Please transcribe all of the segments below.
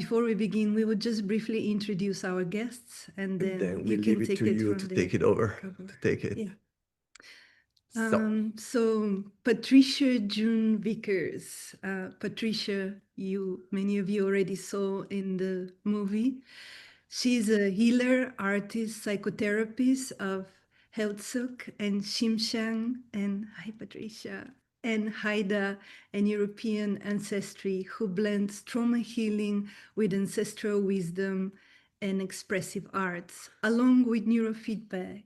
before we begin, we would just briefly introduce our guests, and then we you can leave it take to it you from to there. take it over, Gabor. to take it. Yeah. So, Patricia June Vickers. Patricia, many of you already saw in the movie. She's a healer, artist, psychotherapist of Health Silk and Shimshang, and hi Patricia, and Haida, and European ancestry, who blends trauma healing with ancestral wisdom and expressive arts, along with neurofeedback.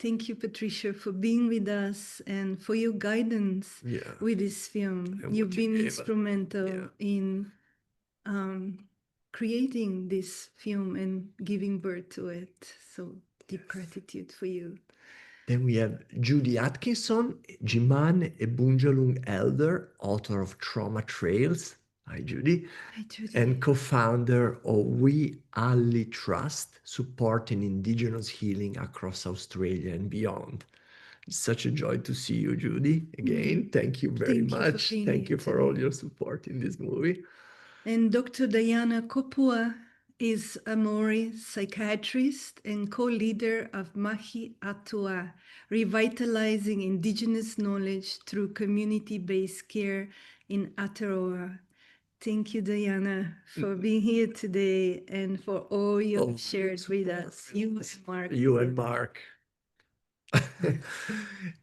Thank you, Patricia, for being with us and for your guidance with this film. You've been instrumental in creating this film and giving birth to it. So deep gratitude for you. Then we have Judy Atkinson, Jiman Ebunjalung Elder, author of Trauma Trails. Hi, Judy. Hi, Judy. And co-founder of We Ali Trust, supporting Indigenous healing across Australia and beyond. It's such a joy to see you, Judy. Again, thank you very much. Thank you for all your support in this movie. And Dr. Diana Kopua is a Maori psychiatrist and co-leader of Mahi Atua, revitalizing Indigenous knowledge through community-based care in Aotearoa. Thank you, Diana, for being here today and for all you've shared with us. You and Mark. You and Mark.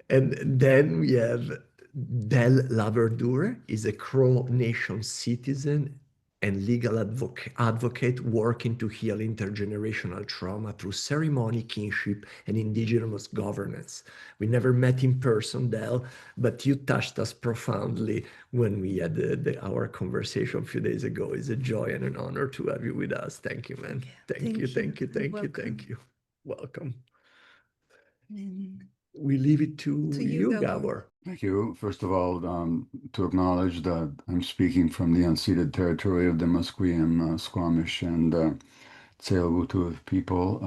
And then we have Del Laverdure, is a Crow Nation citizen and legal advocate working to heal intergenerational trauma through ceremony, kinship, and indigenous governance. We never met in person, Del, but you touched us profoundly when we had our conversation a few days ago. It's a joy and an honor to have you with us. Thank you, man. Thank you. Welcome. We leave it to you, Gabor. Thank you. First of all, to acknowledge that I'm speaking from the unceded territory of the Musqueam, Squamish, and Tsleil-Waututh people.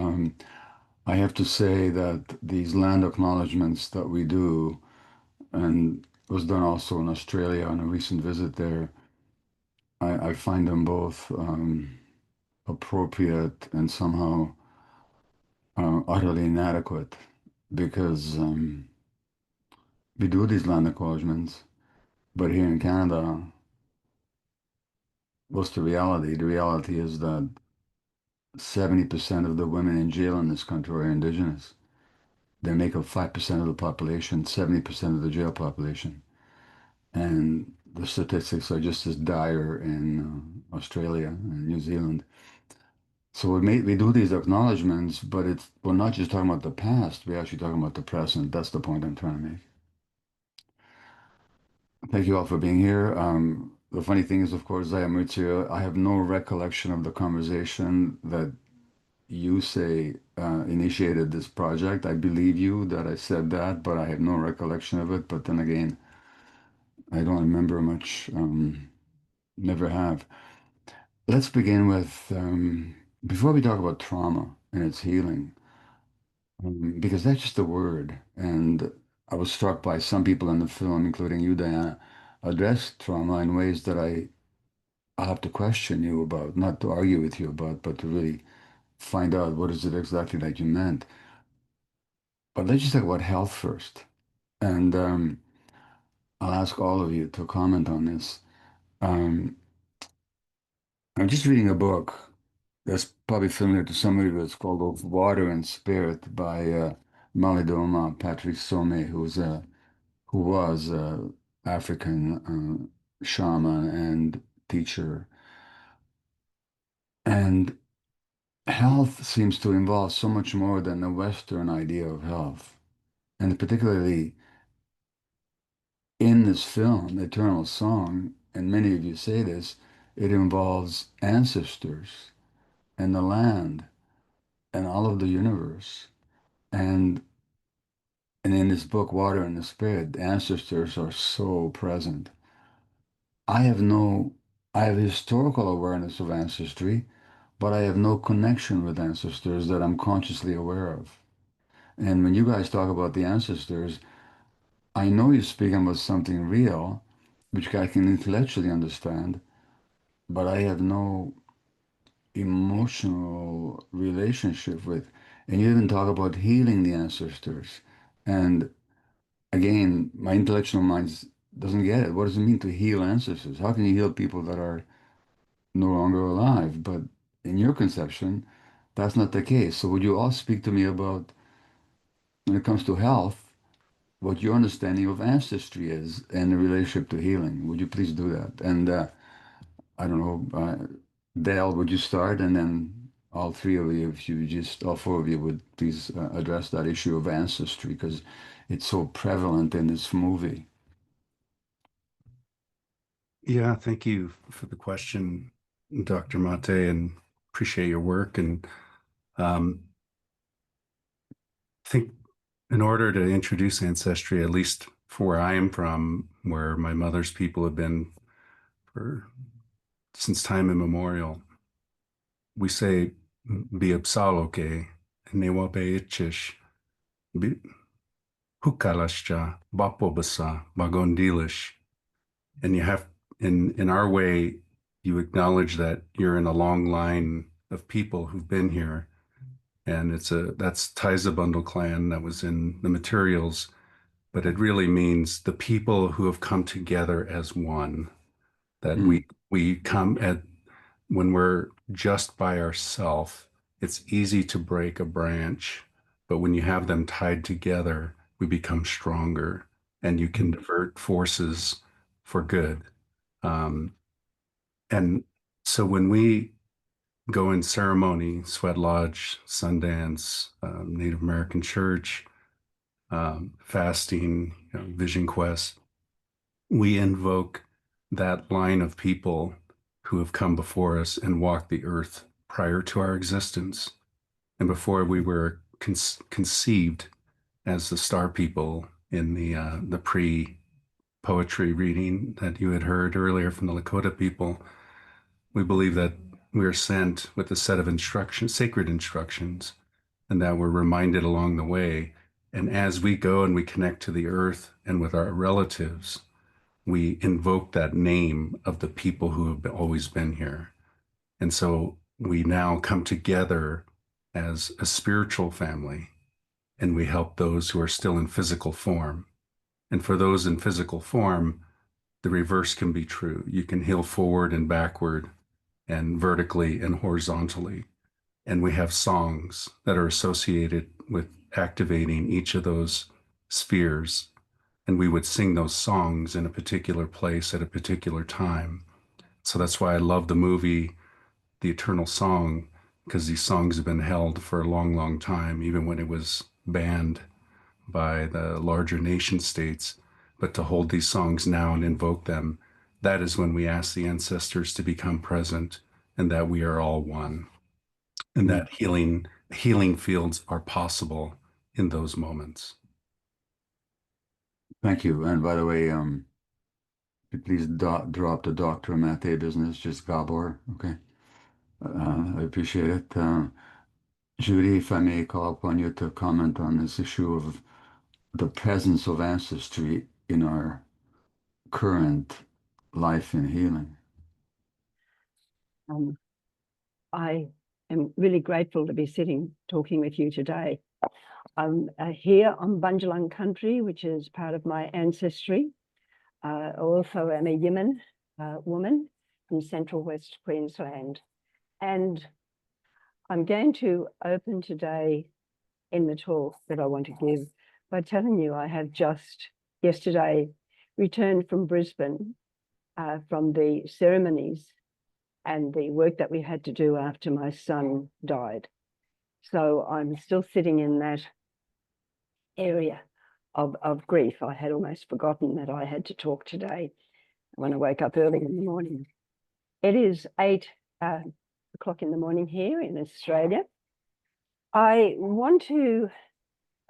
I have to say that these land acknowledgements that we do, and was done also in Australia on a recent visit there, I find them both appropriate and somehow utterly inadequate, because we do these land acknowledgements, but here in Canada, what's the reality? The reality is that 70% of the women in jail in this country are Indigenous. They make up 5% of the population, 70% of the jail population. And the statistics are just as dire in Australia and New Zealand. So we do these acknowledgements, but we're not just talking about the past, we're actually talking about the present. That's the point I'm trying to make. Thank you all for being here. The funny thing is, of course, I have no recollection of the conversation that you say initiated this project. I believe you that I said that, but I have no recollection of it. But then again, I don't remember much, never have. Let's begin with, before we talk about trauma and its healing, because that's just a word. And I was struck by some people in the film, including you, Diana, address trauma in ways that I'll have to question you about, not to argue with you about, but to really find out what is it exactly that you meant. But let's just talk about health first. And I'll ask all of you to comment on this. I'm just reading a book that's probably familiar to some of you. It's called Water and Spirit by Malidoma Patricia, who was an African shaman and teacher. And health seems to involve so much more than the Western idea of health. And particularly in this film, The Eternal Song, and many of you say this, it involves ancestors and the land and all of the universe. And in this book, Water and the Spirit, the ancestors are so present. I have historical awareness of ancestry, but I have no connection with ancestors that I'm consciously aware of. And when you guys talk about the ancestors, I know you're speaking about something real, which I can intellectually understand, but I have no emotional relationship with. And you even talk about healing the ancestors. And again, my intellectual mind doesn't get it. What does it mean to heal ancestors? How can you heal people that are no longer alive? But in your conception, that's not the case. So would you all speak to me about, when it comes to health, what your understanding of ancestry is and the relationship to healing? Would you please do that? And I don't know, Dale, would you start? And then all three of you, if you just, all four of you would please address that issue of ancestry, because it's so prevalent in this movie. Yeah, thank you for the question, Dr. Maté, and appreciate your work. And I think in order to introduce ancestry, at least for where I am from, where my mother's people have been since time immemorial, we say biabsaloke, newabe ichish, hukalascha, bapobasa, bagondilish. And you have, in our way, you acknowledge that you're in a long line of people who've been here. And that's Taiza Bundle clan that was in the materials, but it really means the people who have come together as one, that we come at, when we're just by ourselves, it's easy to break a branch, but when you have them tied together, we become stronger and you can divert forces for good. And so when we go in ceremony, Sweat Lodge, Sundance, Native American Church, fasting, Vision Quest, we invoke that line of people who have come before us and walked the earth prior to our existence and before we were conceived as the star people in the pre-poetry reading that you had heard earlier from the Lakota people. We believe that we are sent with a set of instructions, sacred instructions, and that we're reminded along the way. And as we go and we connect to the earth and with our relatives, we invoke that name of the people who have always been here. And so we now come together as a spiritual family, and we help those who are still in physical form. And for those in physical form, the reverse can be true. You can heal forward and backward and vertically and horizontally. And we have songs that are associated with activating each of those spheres. And we would sing those songs in a particular place at a particular time. So that's why I love the movie, The Eternal Song, because these songs have been held for a long, long time, even when it was banned by the larger nation states. But to hold these songs now and invoke them, that is when we ask the ancestors to become present and that we are all one. And that healing fields are possible in those moments. Thank you. And by the way, please drop the Dr. Maté business, just Gabor. Okay. I appreciate it. Judy, if I may call upon you to comment on this issue of the presence of ancestry in our current life in healing. I am really grateful to be talking with you today. I'm here on Bundjalung country, which is part of my ancestry. Also am a Yiman woman from Central West Queensland. And I'm going to open today in the talk that I want to give by telling you I have just yesterday returned from Brisbane from the ceremonies and the work that we had to do after my son died. So I'm still sitting in that area of grief. I had almost forgotten that I had to talk today when I woke up early in the morning. It is 8 o'clock in the morning here in Australia. I want to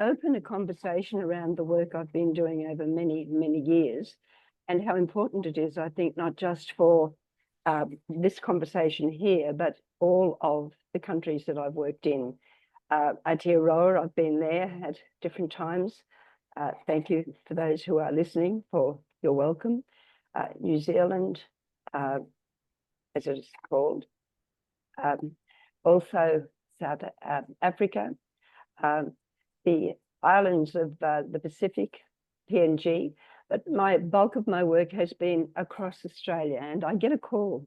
open a conversation around the work I've been doing over many, many years and how important it is, I think, not just for this conversation here, but all of the countries that I've worked in. Aotearoa, I've been there at different times. Thank you for those who are listening for your welcome. New Zealand, as it is called, also South Africa, the islands of the Pacific, PNG. But my bulk of my work has been across Australia, and I get a call.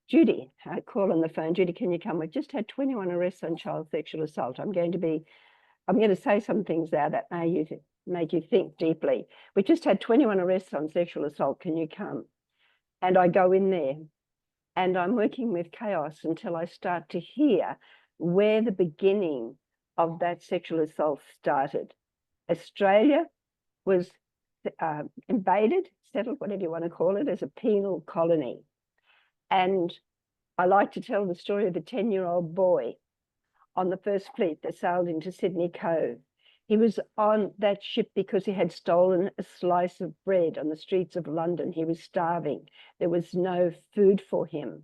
Judy, I call on the phone. Judy, can you come? We've just had 21 arrests on child sexual assault. I'm going to say some things there that may make you think deeply. We just had 21 arrests on sexual assault. Can you come? And I go in there, and I'm working with chaos until I start to hear where the beginning of that sexual assault started. Australia was invaded, settled, whatever you want to call it, as a penal colony. And I like to tell the story of a 10-year-old boy on the first fleet that sailed into Sydney Cove. He was on that ship because he had stolen a slice of bread on the streets of London. He was starving. There was no food for him.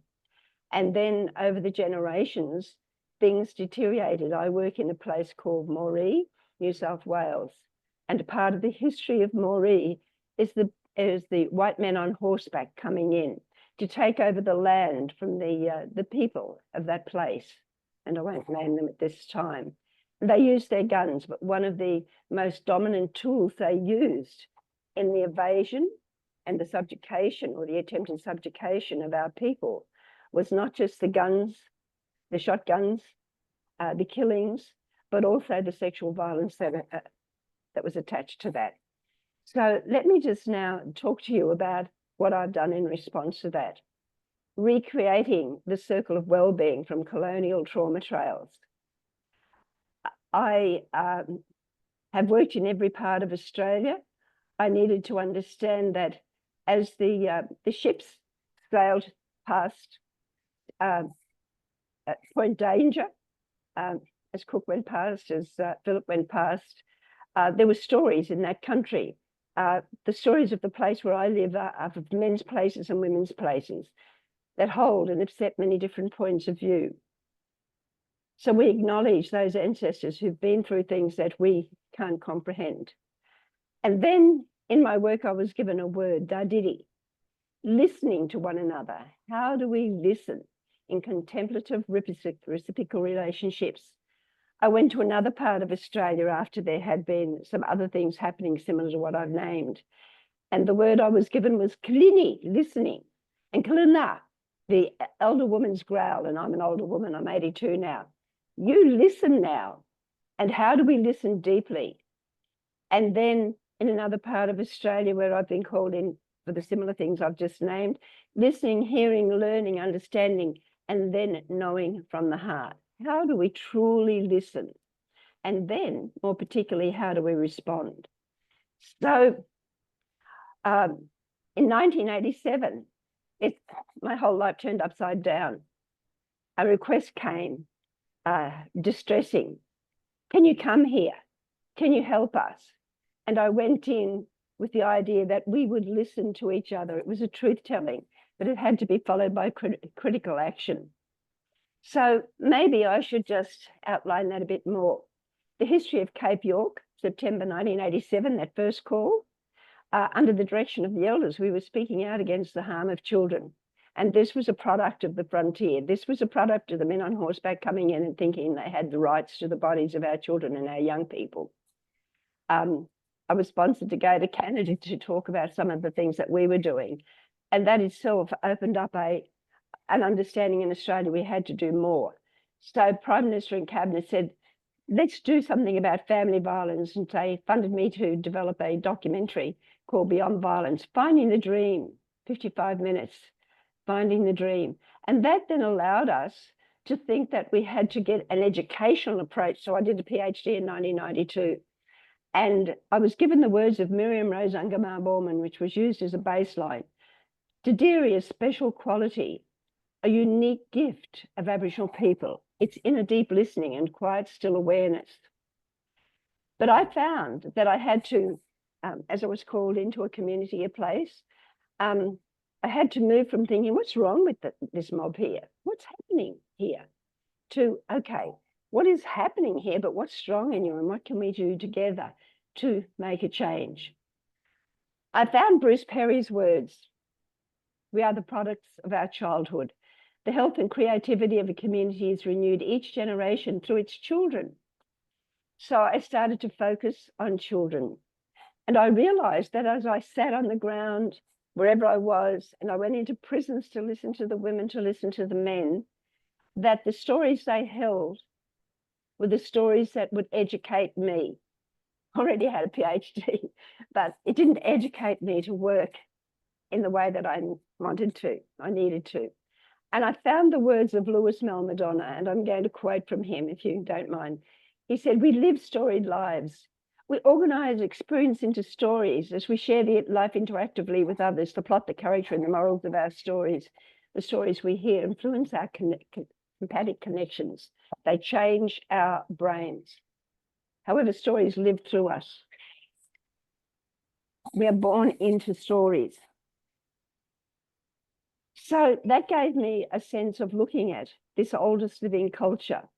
And then over the generations, things deteriorated. I work in a place called Moree, New South Wales. And a part of the history of Moree is the white men on horseback coming in to take over the land from the people of that place. And I won't name them at this time. They used their guns, but one of the most dominant tools they used in the evasion and the subjugation, or the attempted subjugation of our people, was not just the guns, the shotguns, the killings, but also the sexual violence that was attached to that. So let me just now talk to you about what I've done in response to that. Recreating the circle of well-being from colonial trauma trails. I have worked in every part of Australia. I needed to understand that as the ships sailed past Point Danger, as Cook went past, as Philip went past, there were stories in that country. The stories of the place where I live are of men's places and women's places that hold and accept many different points of view. So we acknowledge those ancestors who've been through things that we can't comprehend. And then in my work, I was given a word, dadidi, listening to one another. How do we listen in contemplative reciprocal relationships? I went to another part of Australia after there had been some other things happening similar to what I've named. And the word I was given was klini, listening, and klina, the elder woman's growl. And I'm an older woman, I'm 82 now. You listen now. And how do we listen deeply? And then in another part of Australia where I've been called in for the similar things I've just named, listening, hearing, learning, understanding, and then knowing from the heart. How do we truly listen? And then, more particularly, how do we respond? So in 1987, my whole life turned upside down. A request came, distressing. Can you come here? Can you help us? And I went in with the idea that we would listen to each other. It was a truth-telling, but it had to be followed by critical action. So maybe I should just outline that a bit more. The history of Cape York, September 1987, that first call, under the direction of the elders, we were speaking out against the harm of children. And this was a product of the frontier. This was a product of the men on horseback coming in and thinking they had the rights to the bodies of our children and our young people. I was sponsored to go to Canada to talk about some of the things that we were doing. And that itself opened up an understanding in Australia we had to do more. So Prime Minister and Cabinet said, let's do something about family violence, and they funded me to develop a documentary called Beyond Violence, Finding the Dream, 55 minutes, Finding the Dream. And that then allowed us to think that we had to get an educational approach. So I did a PhD in 1992. And I was given the words of Miriam Rose Ungamar-Borman, which was used as a baseline. Dadiri is special quality, a unique gift of Aboriginal people. It's inner deep listening and quiet, still awareness. But I found that I had to, as I was called into a community, a place, I had to move from thinking, what's wrong with this mob here? What's happening here? To, okay, what is happening here, but what's strong in you and what can we do together to make a change? I found Bruce Perry's words. We are the products of our childhood. The health and creativity of a community is renewed each generation through its children. So I started to focus on children. And I realized that as I sat on the ground, wherever I was, and I went into prisons to listen to the women, to listen to the men, that the stories they held were the stories that would educate me. I already had a PhD, but it didn't educate me to work in the way that I wanted to, I needed to. And I found the words of Louis Malmadonna, and I'm going to quote from him, if you don't mind. He said, "We live storied lives. We organize experience into stories as we share the life interactively with others. The plot, the character, and the morals of our stories. The stories we hear influence our empathic connections. They change our brains. However, stories live through us. We are born into stories." So that gave me a sense of looking at this oldest living culture.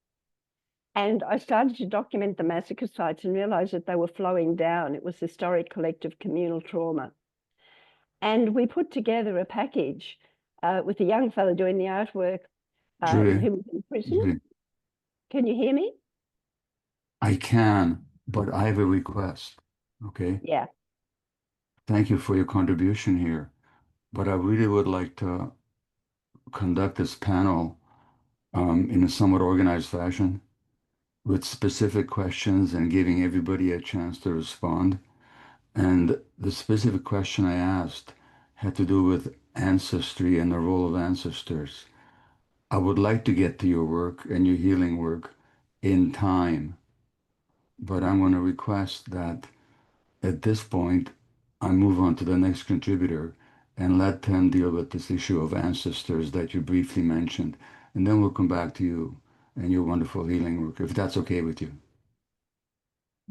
And I started to document the massacre sites and realized that they were flowing down. It was historic collective communal trauma. And we put together a package with a young fellow doing the artwork Judy, who was in prison. Judy, Can you hear me? I can, but I have a request. Okay. Yeah. Thank you for your contribution here. But I really would like to conduct this panel in a somewhat organized fashion with specific questions and giving everybody a chance to respond. And the specific question I asked had to do with ancestry and the role of ancestors. I would like to get to your work and your healing work in time, but I'm going to request that at this point, I move on to the next contributor and let them deal with this issue of ancestors that you briefly mentioned. And then we'll come back to you and your wonderful healing work, if that's okay with you.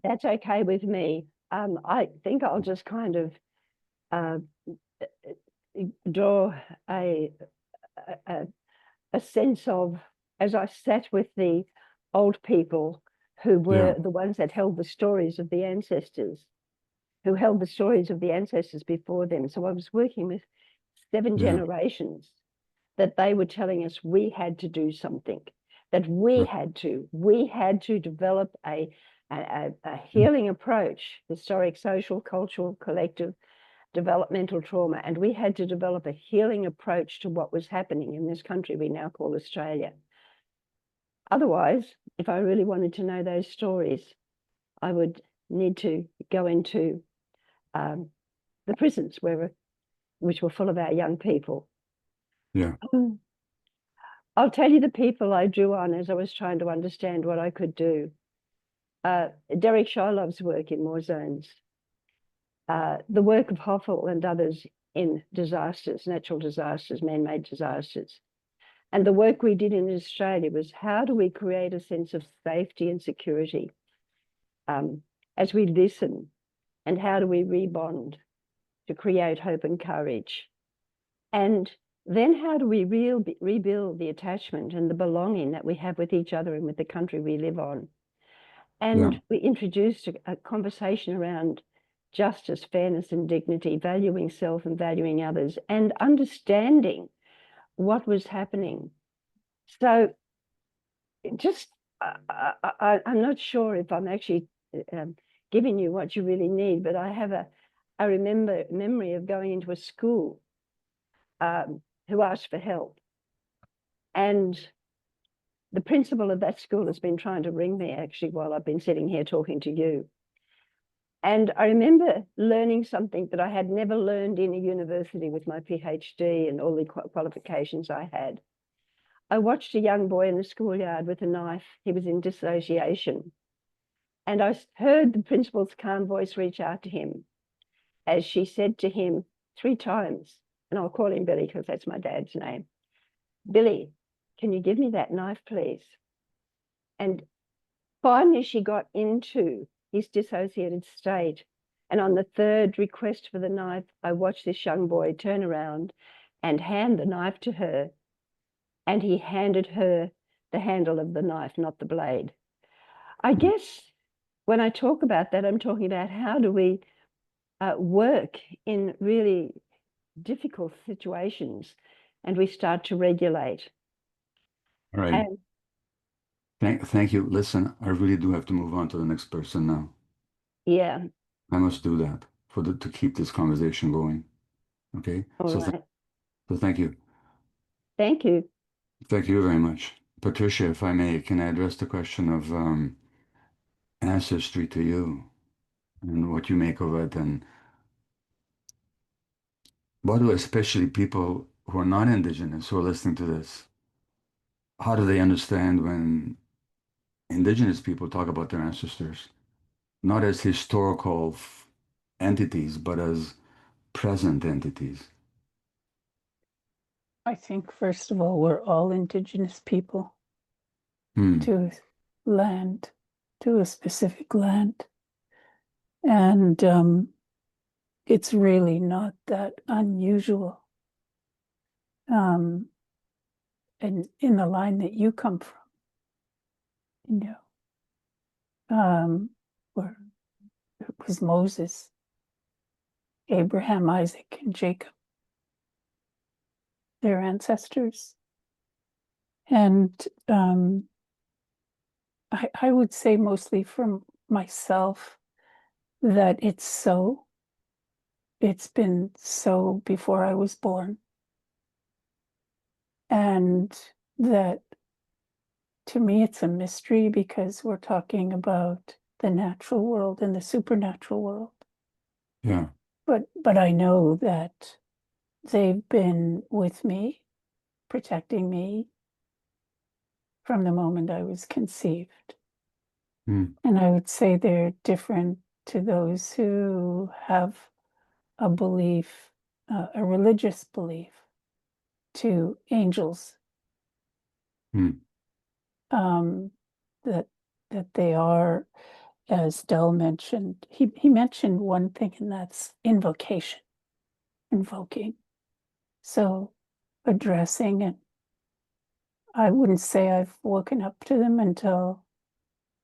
That's okay with me. I think I'll just kind of draw a sense of, as I sat with the old people who were the ones that held the stories of the ancestors, who held the stories of the ancestors before them. So I was working with 7 generations that they were telling us we had to do something, that we had to develop a healing approach, historic, social, cultural, collective, developmental trauma. And we had to develop a healing approach to what was happening in this country we now call Australia. Otherwise, if I really wanted to know those stories, I would need to go into the prisons which were full of our young people. Yeah. I'll tell you the people I drew on as I was trying to understand what I could do. Derek Shilov's work in war zones, the work of Hoffel and others in disasters, natural disasters, man-made disasters. And the work we did in Australia was, how do we create a sense of safety and security as we listen, and how do we rebond to create hope and courage? And then how do we rebuild the attachment and the belonging that we have with each other and with the country we live on? And we introduced a conversation around justice, fairness, and dignity, valuing self and valuing others, and understanding what was happening. So just, I'm not sure if I'm actually giving you what you really need, but I have a memory of going into a school who asked for help. And the principal of that school has been trying to ring me actually while I've been sitting here talking to you. And I remember learning something that I had never learned in a university with my PhD and all the qualifications I had. I watched a young boy in the schoolyard with a knife. He was in dissociation. And I heard the principal's calm voice reach out to him as she said to him 3 times, and I'll call him Billy because that's my dad's name, "Billy, can you give me that knife, please?" And finally, she got into his dissociated state. And on the 3rd request for the knife, I watched this young boy turn around and hand the knife to her. And he handed her the handle of the knife, not the blade. I guess when I talk about that, I'm talking about how do we work in really difficult situations, and we start to regulate. All right. Thank you. Listen, I really do have to move on to the next person now. Yeah. I must do that to keep this conversation going. Okay. All right. So thank you. Thank you. Thank you very much. Patricia, if I may, can I address the question of ancestry to you and what you make of it? And what do especially people who are not Indigenous who are listening to this, how do they understand when Indigenous people talk about their ancestors, not as historical entities, but as present entities? I think, first of all, we're all Indigenous people Hmm. to land, to a specific land. And it's really not that unusual. And in the line that you come from, you know, where it was Moses, Abraham, Isaac, and Jacob, their ancestors. And I would say mostly from myself that it's been so before I was born. And that to me, it's a mystery because we're talking about the natural world and the supernatural world. Yeah. But I know that they've been with me, protecting me from the moment I was conceived. Hmm. And I would say they're different to those who have a belief, a religious belief, to angels. Hmm. That they are, as Del mentioned, he mentioned one thing, and that's invocation, invoking. So addressing it. I wouldn't say I've woken up to them until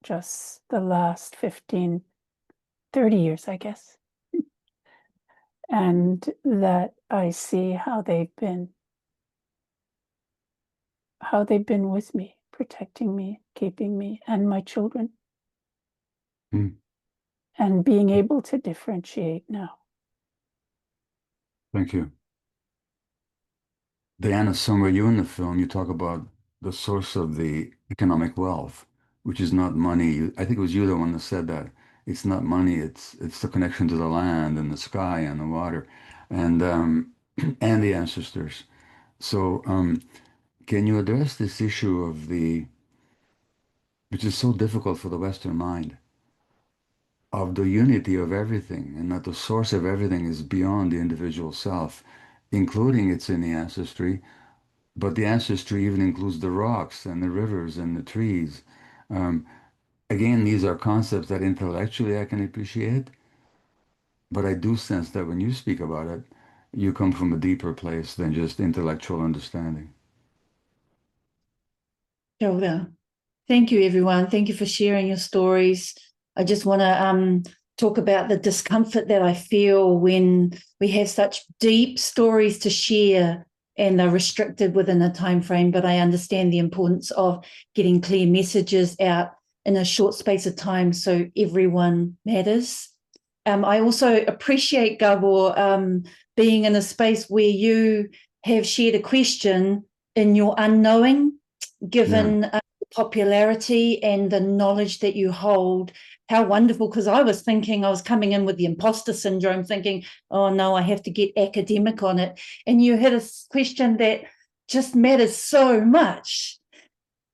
just the last 15, 30 years, I guess. And that I see how they've been with me, protecting me, keeping me and my children. Hmm. And being able to differentiate now. Thank you. Diana, somewhere you in the film, you talk about the source of the economic wealth, which is not money. I think it was you the one that said that. It's not money, it's the connection to the land and the sky and the water and and the ancestors. So can you address this issue of which is so difficult for the Western mind, of the unity of everything, and that the source of everything is beyond the individual self, including it's in the ancestry, but the ancestry even includes the rocks and the rivers and the trees. Again, these are concepts that intellectually I can appreciate, but I do sense that when you speak about it, you come from a deeper place than just intellectual understanding. Kia ora. Thank you, everyone. Thank you for sharing your stories. I just want to talk about the discomfort that I feel when we have such deep stories to share and they're restricted within a time frame, but I understand the importance of getting clear messages out in a short space of time so everyone matters. I also appreciate, Gabor, being in a space where you have shared a question in your unknowing, given popularity and the knowledge that you hold. How wonderful, because I was coming in with the imposter syndrome, thinking, oh no, I have to get academic on it. And you had a question that just matters so much.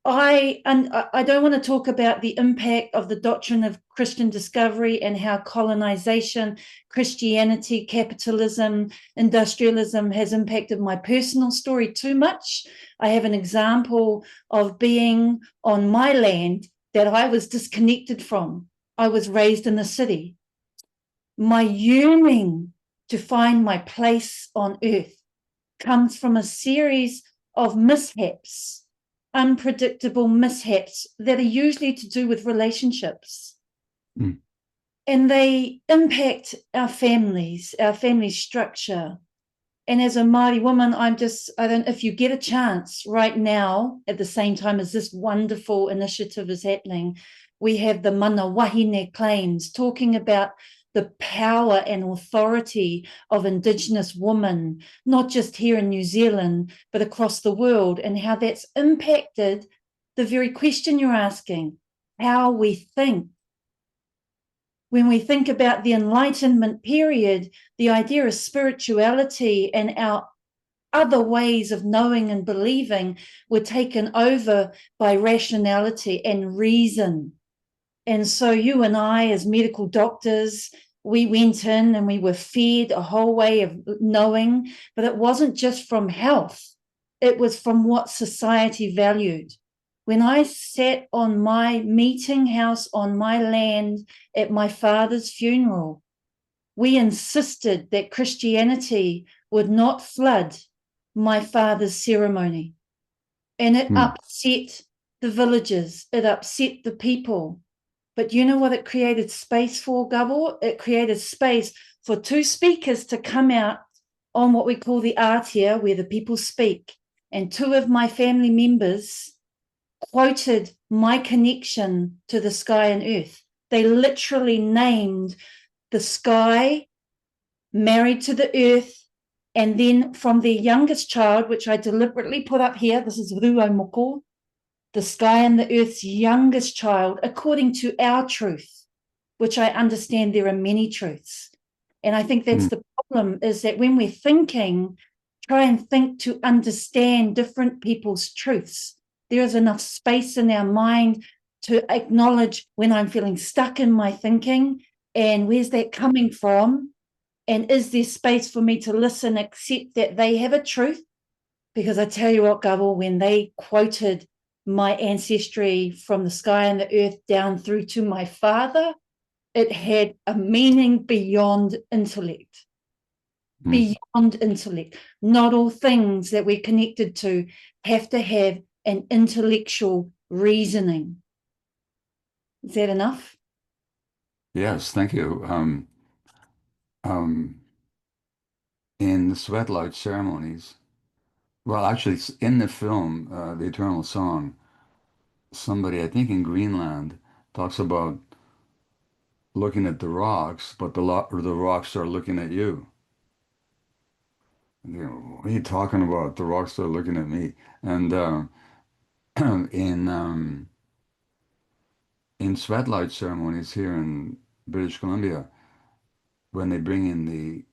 I don't want to talk about the impact of the doctrine of Christian discovery and how colonization, Christianity, capitalism, industrialism has impacted my personal story too much. I have an example of being on my land that I was disconnected from. I was raised in the city. My yearning to find my place on earth comes from a series of mishaps, unpredictable mishaps that are usually to do with relationships. Mm. And they impact our family structure. And as a Māori woman, I don't, if you get a chance right now, at the same time as this wonderful initiative is happening, we have the Mana Wahine claims talking about the power and authority of Indigenous women, not just here in New Zealand, but across the world, and how that's impacted the very question you're asking, how we think. When we think about the Enlightenment period, the idea of spirituality and our other ways of knowing and believing were taken over by rationality and reason. And so you and I, as medical doctors, we went in and we were fed a whole way of knowing, but it wasn't just from health. It was from what society valued. When I sat on my meeting house on my land at my father's funeral, we insisted that Christianity would not flood my father's ceremony. And it upset the villagers, it upset the people. But you know what it created space for, Gabor? It created space for two speakers to come out on what we call the atia, where the people speak. And two of my family members quoted my connection to the sky and earth. They literally named the sky, married to the earth, and then from their youngest child, which I deliberately put up here, this is Ruo Moko, the sky and the earth's youngest child, according to our truth, which I understand there are many truths. And I think that's the problem, is that when we're thinking, try and think to understand different people's truths. There is enough space in our mind to acknowledge when I'm feeling stuck in my thinking and where's that coming from? And is there space for me to listen, accept that they have a truth? Because I tell you what, Gabor, when they quoted my ancestry from the sky and the earth down through to my father, it had a meaning beyond intellect. Beyond intellect. Not all things that we're connected to have to have an intellectual reasoning. Is that enough? Yes, thank you. In the sweat lodge ceremonies, well, actually, it's in the film, The Eternal Song, somebody, I think in Greenland, talks about looking at the rocks, but the rocks are looking at you. You know, what are you talking about? The rocks are looking at me. And in sweat lodge ceremonies here in British Columbia, when they bring in the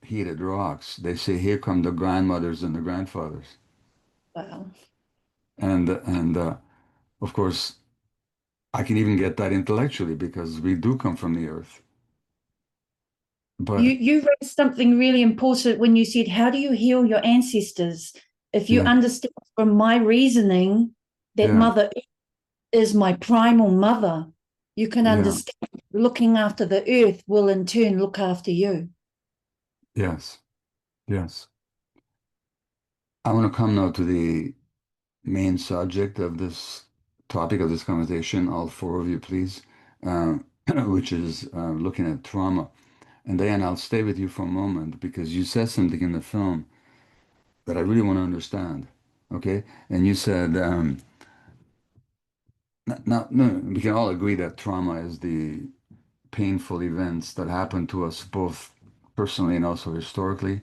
heated rocks, they say, "Here come the grandmothers and the grandfathers." Wow. And of course, I can even get that intellectually because we do come from the earth. But you raised something really important when you said, how do you heal your ancestors? If you understand from my reasoning that Mother Earth is my primal mother, you can understand looking after the earth will in turn look after you. Yes, yes. I want to come now to the main subject of this topic of this conversation, all four of you, please, which is looking at trauma. And Diane, I'll stay with you for a moment because you said something in the film that I really want to understand. Okay? And you said, no, we can all agree that trauma is the painful events that happen to us both personally and also historically.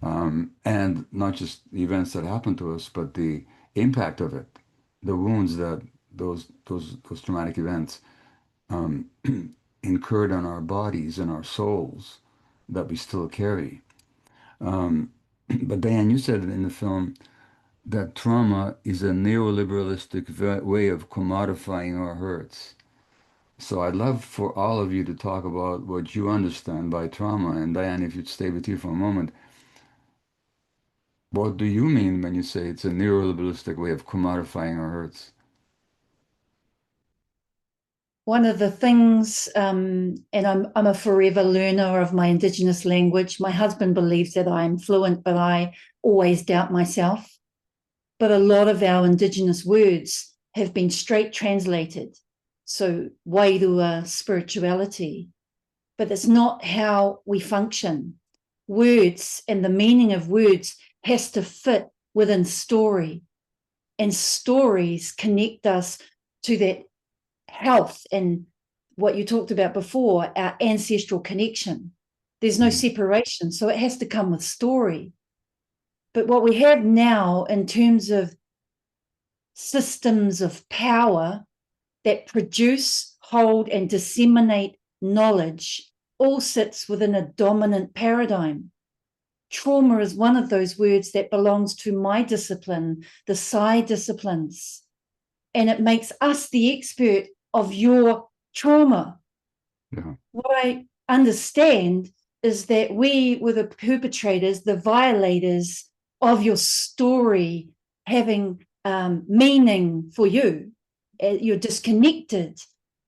And not just the events that happen to us, but the impact of it, the wounds that those traumatic events incurred on our bodies and our souls that we still carry. But Diane, you said in the film that trauma is a neoliberalistic way of commodifying our hurts. So I'd love for all of you to talk about what you understand by trauma. And Diane, if you'd stay with you for a moment, what do you mean when you say it's a neoliberalistic way of commodifying our hurts? One of the things, and I'm a forever learner of my Indigenous language. My husband believes that I'm fluent, but I always doubt myself. But a lot of our Indigenous words have been straight translated. So, wairua, spirituality. But it's not how we function. words and the meaning of words has to fit within story. And stories connect us to that health and what you talked about before, our ancestral connection. There's no separation, so it has to come with story. But what we have now in terms of systems of power that produce, hold, and disseminate knowledge all sits within a dominant paradigm. Trauma is one of those words that belongs to my discipline, the psi disciplines, and it makes us the expert of your trauma. Yeah. What I understand is that we were the perpetrators, the violators of your story having meaning for you. You're disconnected,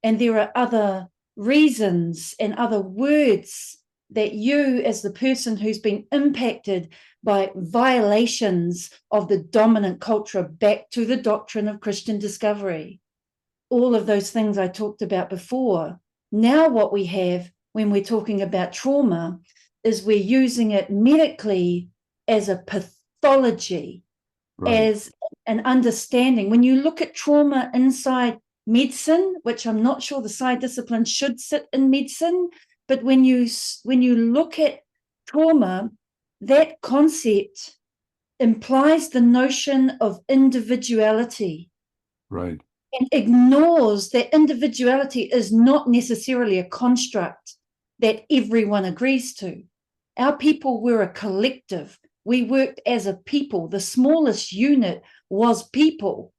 and there are other reasons and other words that you, as the person who's been impacted by violations of the dominant culture back to the doctrine of Christian discovery, all of those things I talked about before. Now what we have when we're talking about trauma is we're using it medically as a pathology, Right. as an understanding. When you look at trauma inside medicine, which I'm not sure the psi discipline should sit in medicine, but when you look at trauma, that concept implies the notion of individuality. Right. And ignores that individuality is not necessarily a construct that everyone agrees to. Our people were a collective. We worked as a people. The smallest unit was people.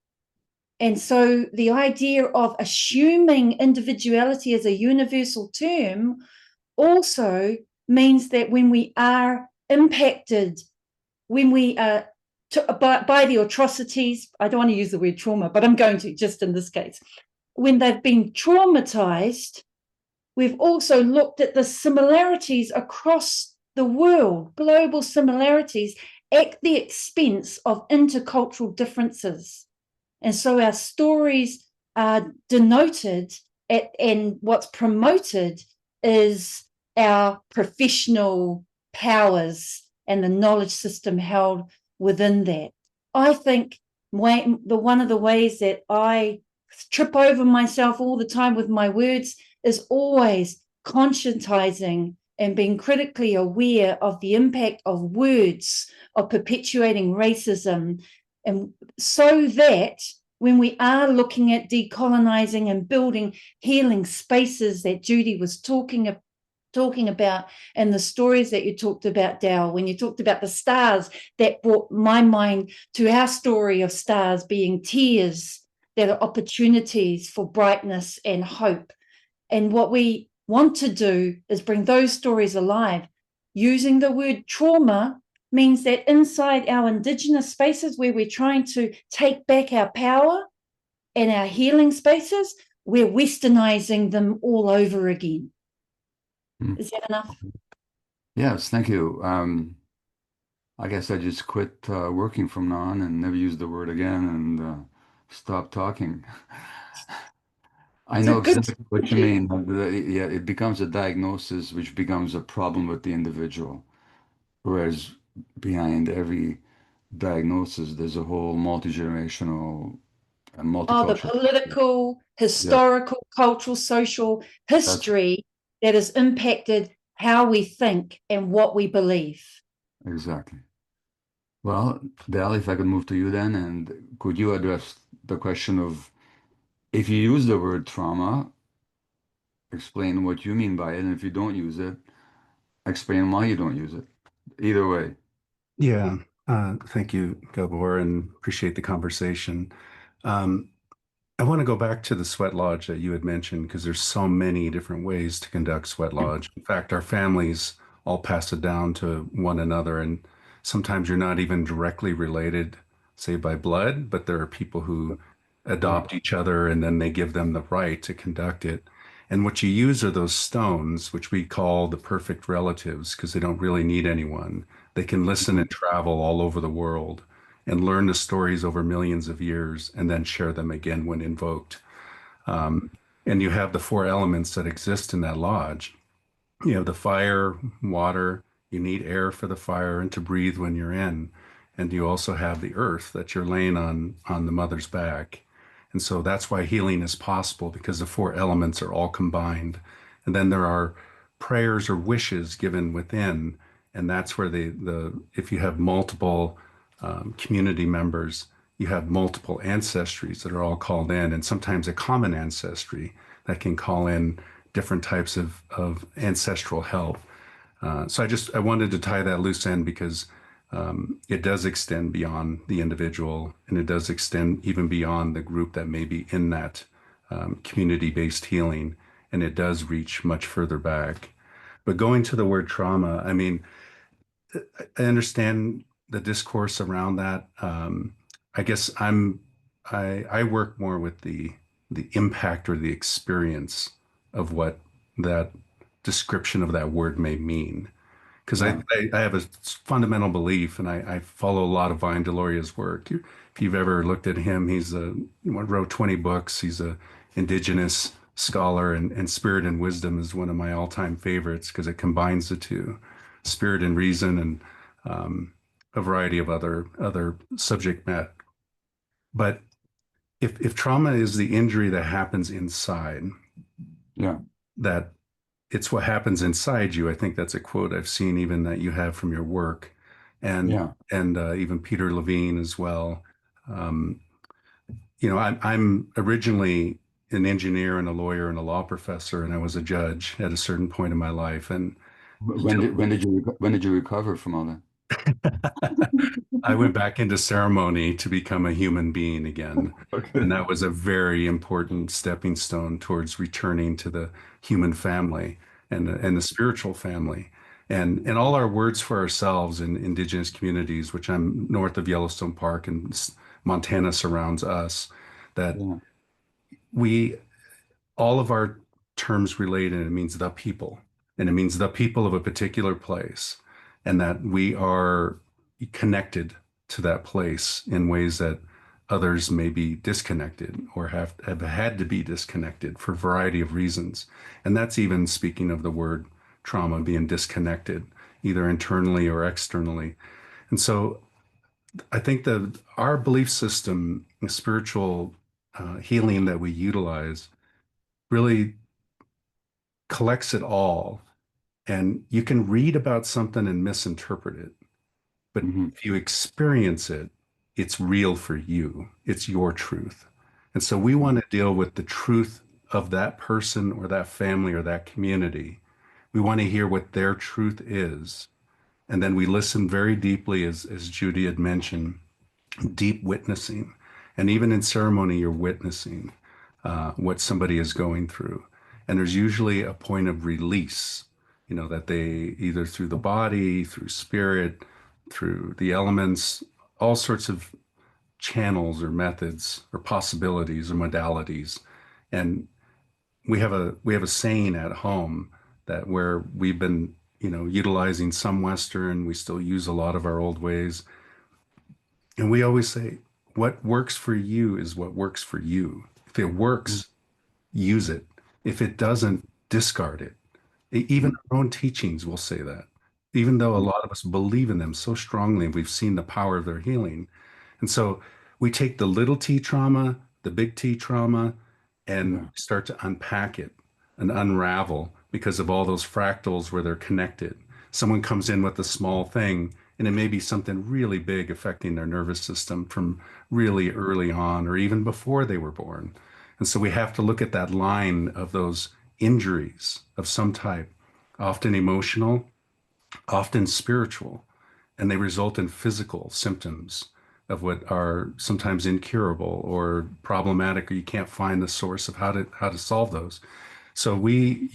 And so the idea of assuming individuality as a universal term also means that when we are impacted, when we are by the atrocities, I don't want to use the word trauma, but I'm going to just in this case, when they've been traumatized, we've also looked at the similarities across the world, global similarities at the expense of intercultural differences. And so our stories are denoted and what's promoted is our professional powers and the knowledge system held within that. I think one of the ways that I trip over myself all the time with my words is always conscientizing and being critically aware of the impact of words, of perpetuating racism, and so that when we are looking at decolonizing and building healing spaces that Judy was talking about, and the stories that you talked about, Dal, when you talked about the stars, that brought my mind to our story of stars being tears that are opportunities for brightness and hope. And what we want to do is bring those stories alive. Using the word trauma means that inside our Indigenous spaces where we're trying to take back our power and our healing spaces, we're westernizing them all over again. Is that enough? Yes, thank you. I guess I just quit working from now on and never use the word again and stop talking. I know exactly what you mean. Yeah, it becomes a diagnosis, which becomes a problem with the individual. Whereas behind every diagnosis, there's a whole multi-generational and The multicultural. political, historical, cultural, social history that has impacted how we think and what we believe. Exactly. Well, Dal, if I could move to you then, and could you address the question of if you use the word trauma, explain what you mean by it, and if you don't use it, explain why you don't use it. Either way. Yeah. Thank you, Gabor, and appreciate the conversation. I want to go back to the sweat lodge that you had mentioned because there's so many different ways to conduct sweat lodge. In fact, our families all pass it down to one another, and sometimes you're not even directly related, say by blood, but there are people who adopt each other and then they give them the right to conduct it. And what you use are those stones, which we call the perfect relatives, because they don't really need anyone. They can listen and travel all over the world and learn the stories over millions of years and then share them again when invoked. And you have the four elements that exist in that lodge. You have the fire, water, You need air for the fire and to breathe when you're in. And you also have the earth that you're laying on the mother's back. And so that's why healing is possible, because the four elements are all combined. And then there are prayers or wishes given within. And that's where if you have multiple community members, you have multiple ancestries that are all called in, and sometimes a common ancestry that can call in different types of ancestral help. So I wanted to tie that loose end because it does extend beyond the individual, and it does extend even beyond the group that may be in that community-based healing, and it does reach much further back. But going to the word trauma, I mean, I understand the discourse around that. I guess I work more with the impact or the experience of what that description of that word may mean. Because I have a fundamental belief, and I follow a lot of Vine Deloria's work. If you've ever looked at him, wrote 20 books. He's a indigenous scholar, and Spirit and Wisdom is one of my all-time favorites because it combines the two, spirit and reason, and a variety of other subject matter. But if trauma is the injury that happens inside, that it's what happens inside you. I think that's a quote I've seen even that you have from your work, and even Peter Levine as well. I'm originally an engineer and a lawyer and a law professor, and I was a judge at a certain point in my life. And when did you recover from all that? I went back into ceremony to become a human being again. Okay. And that was a very important stepping stone towards returning to the human family and the spiritual family. And all our words for ourselves in indigenous communities, which I'm north of Yellowstone Park and Montana surrounds us, that all of our terms relate, and it means the people, and it means the people of a particular place, and that we are connected to that place in ways that others may be disconnected or have had to be disconnected for a variety of reasons. And that's even speaking of the word trauma, being disconnected, either internally or externally. And so I think that our belief system, the spiritual healing that we utilize, really collects it all. And you can read about something and misinterpret it. But if you experience it, it's real for you. It's your truth. And so we want to deal with the truth of that person or that family or that community. We want to hear what their truth is. And then we listen very deeply, as Judy had mentioned, deep witnessing. And even in ceremony, you're witnessing what somebody is going through. And there's usually a point of release, that they either through the body, through spirit, through the elements, all sorts of channels or methods or possibilities or modalities. And we have a saying at home that where we've been, utilizing some Western, we still use a lot of our old ways. And we always say, what works for you is what works for you. If it works, use it. If it doesn't, discard it. Even our own teachings will say that, even though a lot of us believe in them so strongly, we've seen the power of their healing. And so we take the little t trauma, the big T trauma, and start to unpack it and unravel because of all those fractals where they're connected. Someone comes in with a small thing, and it may be something really big affecting their nervous system from really early on or even before they were born. And so we have to look at that line of those injuries of some type, often emotional, often spiritual, and they result in physical symptoms of what are sometimes incurable or problematic, or you can't find the source of how to solve those. So we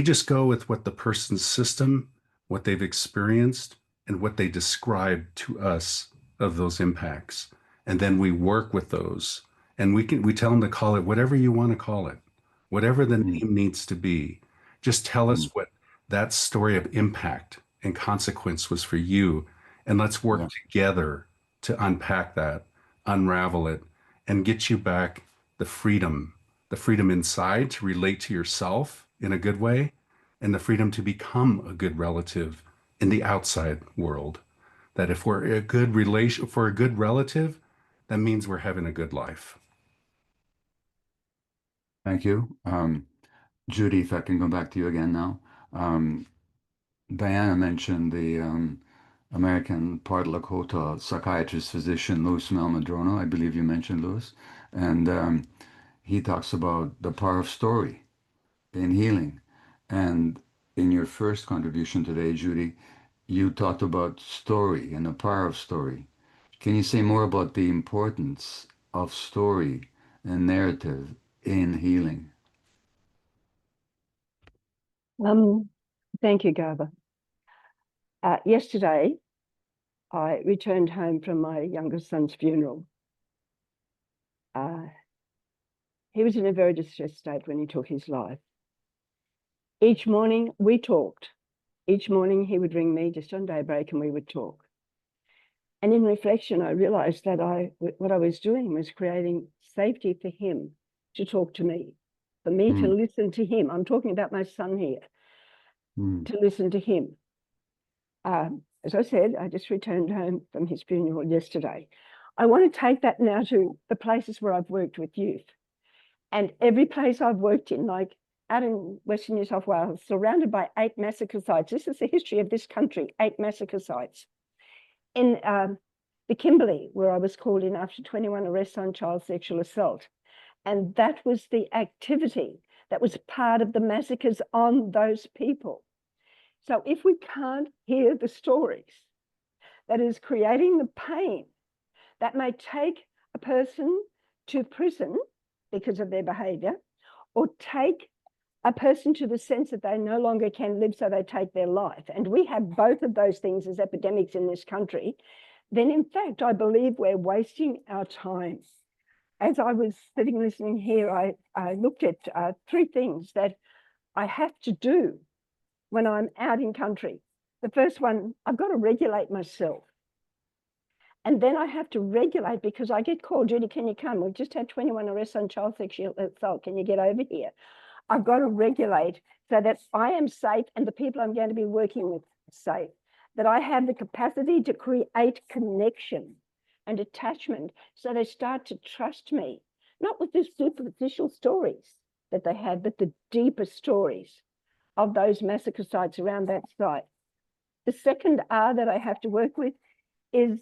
just go with what the person's system, what they've experienced, and what they describe to us of those impacts. And then we work with those, and we tell them to call it whatever you want to call it, whatever the name needs to be. Just tell us what that story of impact and consequence was for you. And let's work together to unpack that, unravel it, and get you back the freedom inside to relate to yourself in a good way, and the freedom to become a good relative in the outside world. That if we're a good relation for a good relative, that means we're having a good life. Thank you. Judy, if I can go back to you again now. Diana mentioned the American Part Lakota psychiatrist physician Louis Malmadrono. I believe you mentioned Louis. And he talks about the power of story in healing. And in your first contribution today, Judy, you talked about story and the power of story. Can you say more about the importance of story and narrative in healing? Thank you, Gabor. Yesterday, I returned home from my youngest son's funeral. He was in a very distressed state when he took his life. Each morning we talked. Each morning he would ring me just on daybreak and we would talk. And in reflection, I realized that what I was doing was creating safety for him to talk to me, for me to listen to him. I'm talking about my son here, to listen to him. As I said, I just returned home from his funeral yesterday. I want to take that now to the places where I've worked with youth. And every place I've worked in, like out in Western New South Wales, surrounded by 8 massacre sites. This is the history of this country, 8 massacre sites. In the Kimberley, where I was called in after 21 arrests on child sexual assault. And that was the activity that was part of the massacres on those people. So if we can't hear the stories that is creating the pain that may take a person to prison because of their behavior, or take a person to the sense that they no longer can live, so they take their life, and we have both of those things as epidemics in this country, then in fact, I believe we're wasting our time. As I was sitting listening here, I looked at 3 things that I have to do when I'm out in country. The first one, I've got to regulate myself. And then I have to regulate because I get called, Judy, can you come? We've just had 21 arrests on child sexual assault. Can you get over here? I've got to regulate so that I am safe and the people I'm going to be working with are safe, that I have the capacity to create connection and attachment so they start to trust me, not with the superficial stories that they have, but the deeper stories of those massacre sites around that site. The second R that I have to work with is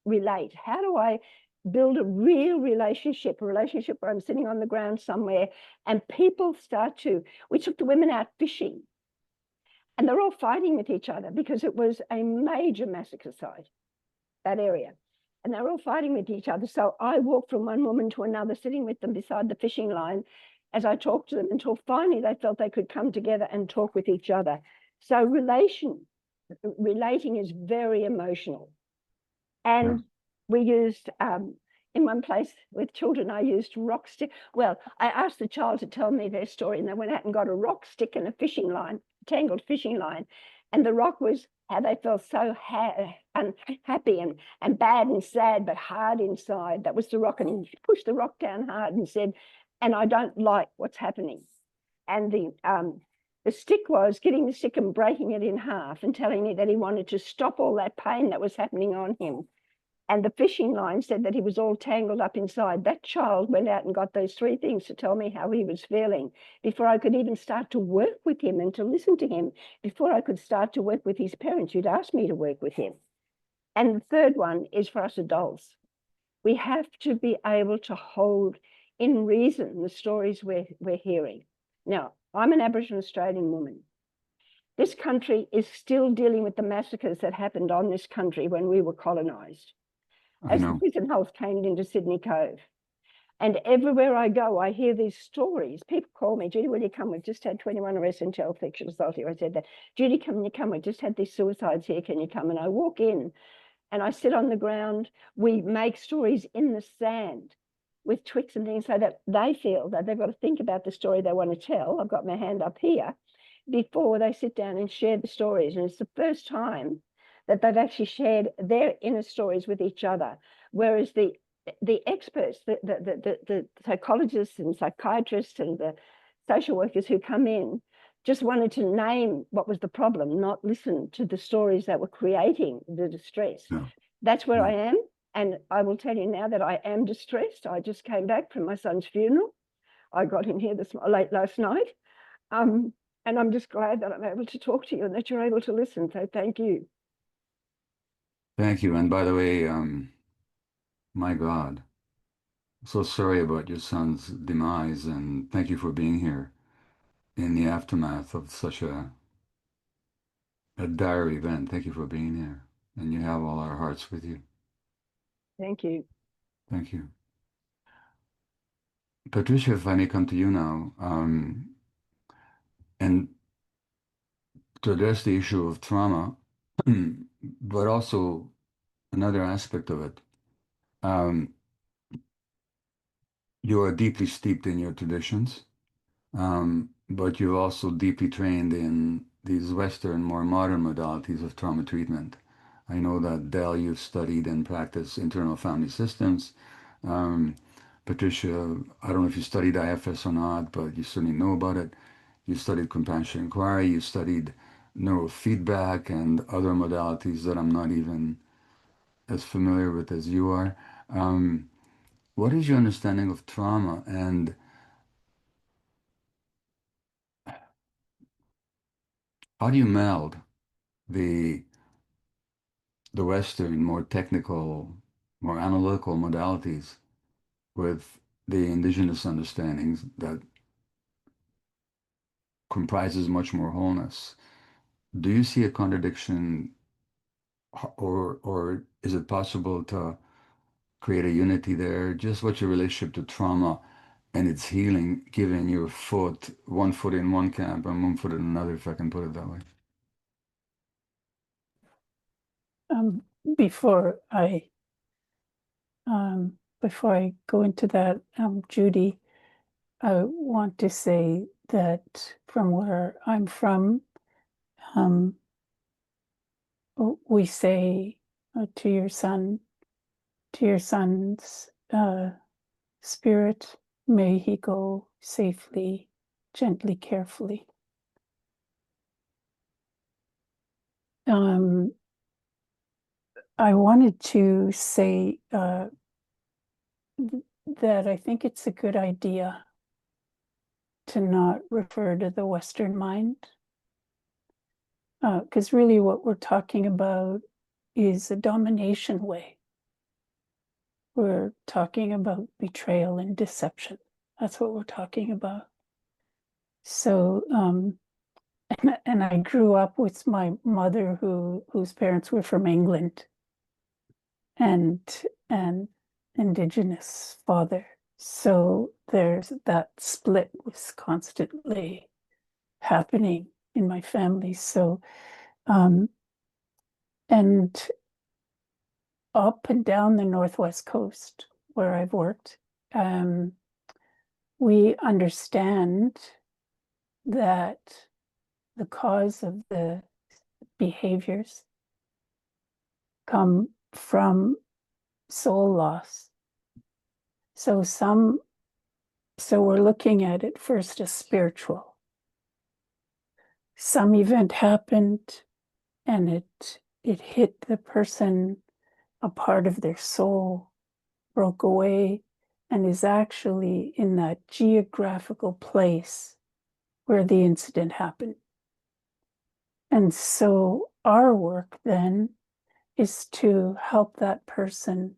relate. How do I build a real relationship, a relationship where I'm sitting on the ground somewhere and people start to, we took the women out fishing and they're all fighting with each other because it was a major massacre site, that area. And they're all fighting with each other. So I walked from one woman to another, sitting with them beside the fishing line as I talked to them until finally they felt they could come together and talk with each other. So relating is very emotional. And we used, in one place with children, I used rock stick. Well, I asked the child to tell me their story and they went out and got a rock stick and a fishing line, tangled fishing line. And the rock was how they felt so unhappy and bad and sad, but hard inside. That was the rock. And he pushed the rock down hard and said, and I don't like what's happening. And the stick was getting the stick and breaking it in half and telling me that he wanted to stop all that pain that was happening on him. And the fishing line said that he was all tangled up inside. That child went out and got those 3 things to tell me how he was feeling before I could even start to work with him and to listen to him, before I could start to work with his parents who'd asked me to work with him. And the third one is for us adults. We have to be able to hold in reason the stories we're hearing. Now, I'm an Aboriginal Australian woman. This country is still dealing with the massacres that happened on this country when we were colonised. As the prison hulls came into Sydney Cove. And everywhere I go, I hear these stories. People call me, Judy, will you come? We've just had 21 arrests and child sexual assault here. I said that, Judy, can you come? We just had these suicides here. Can you come? And I walk in and I sit on the ground. We make stories in the sand with twigs and things so that they feel that they've got to think about the story they want to tell. I've got my hand up here before they sit down and share the stories. And it's the first time that they've actually shared their inner stories with each other. Whereas the experts, the psychologists and psychiatrists and the social workers who come in just wanted to name what was the problem, not listen to the stories that were creating the distress. No. That's where No. I am. And I will tell you now that I am distressed. I just came back from my son's funeral. I got in here late last night. And I'm just glad that I'm able to talk to you and that you're able to listen. So thank you. Thank you. And by the way, my God, so sorry about your son's demise, and thank you for being here in the aftermath of such a dire event. Thank you for being here. And you have all our hearts with you. Thank you. Thank you. Patricia, if I may come to you now, and to address the issue of trauma, but also another aspect of it. You are deeply steeped in your traditions, but you're also deeply trained in these Western, more modern modalities of trauma treatment. I know that, Del, you've studied and practiced internal family systems. Patricia, I don't know if you studied IFS or not, but you certainly know about it. You studied compassion inquiry, you studied neurofeedback and other modalities that I'm not even as familiar with as you are. What is your understanding of trauma, and how do you meld the Western, more technical, more analytical modalities with the indigenous understandings that comprises much more wholeness? Do you see a contradiction, or is it possible to create a unity there? Just what's your relationship to trauma and its healing, given your one foot in one camp and one foot in another, if I can put it that way? Before I go into that, Judy, I want to say that from where I'm from, we say to your son's spirit, may he go safely, gently, carefully. I wanted to say that I think it's a good idea to not refer to the Western mind, because really what we're talking about is a domination way. We're talking about betrayal and deception. That's what we're talking about. So, and I grew up with my mother whose parents were from England, and Indigenous father. So there's that split was constantly happening in my family. So, and up and down the Northwest Coast where I've worked, we understand that the cause of the behaviors come from soul loss. So we're looking at it first as spiritual. Some event happened and it hit the person, a part of their soul broke away and is actually in that geographical place where the incident happened. And so our work then is to help that person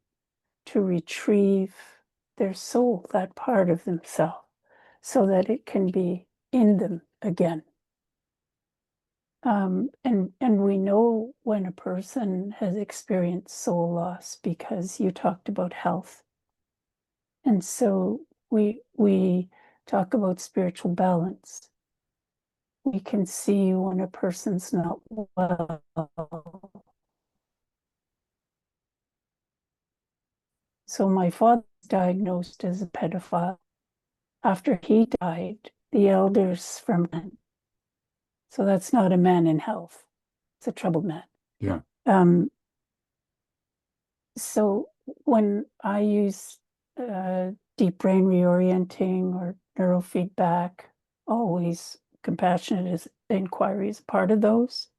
to retrieve their soul, that part of themselves, so that it can be in them again. And we know when a person has experienced soul loss, because you talked about health. And so we talk about spiritual balance. We can see when a person's not well. So my father was diagnosed as a pedophile. After he died, the elders from men. So that's not a man in health. It's a troubled man. Yeah. So when I use deep brain reorienting or neurofeedback, always compassionate inquiry is part of those.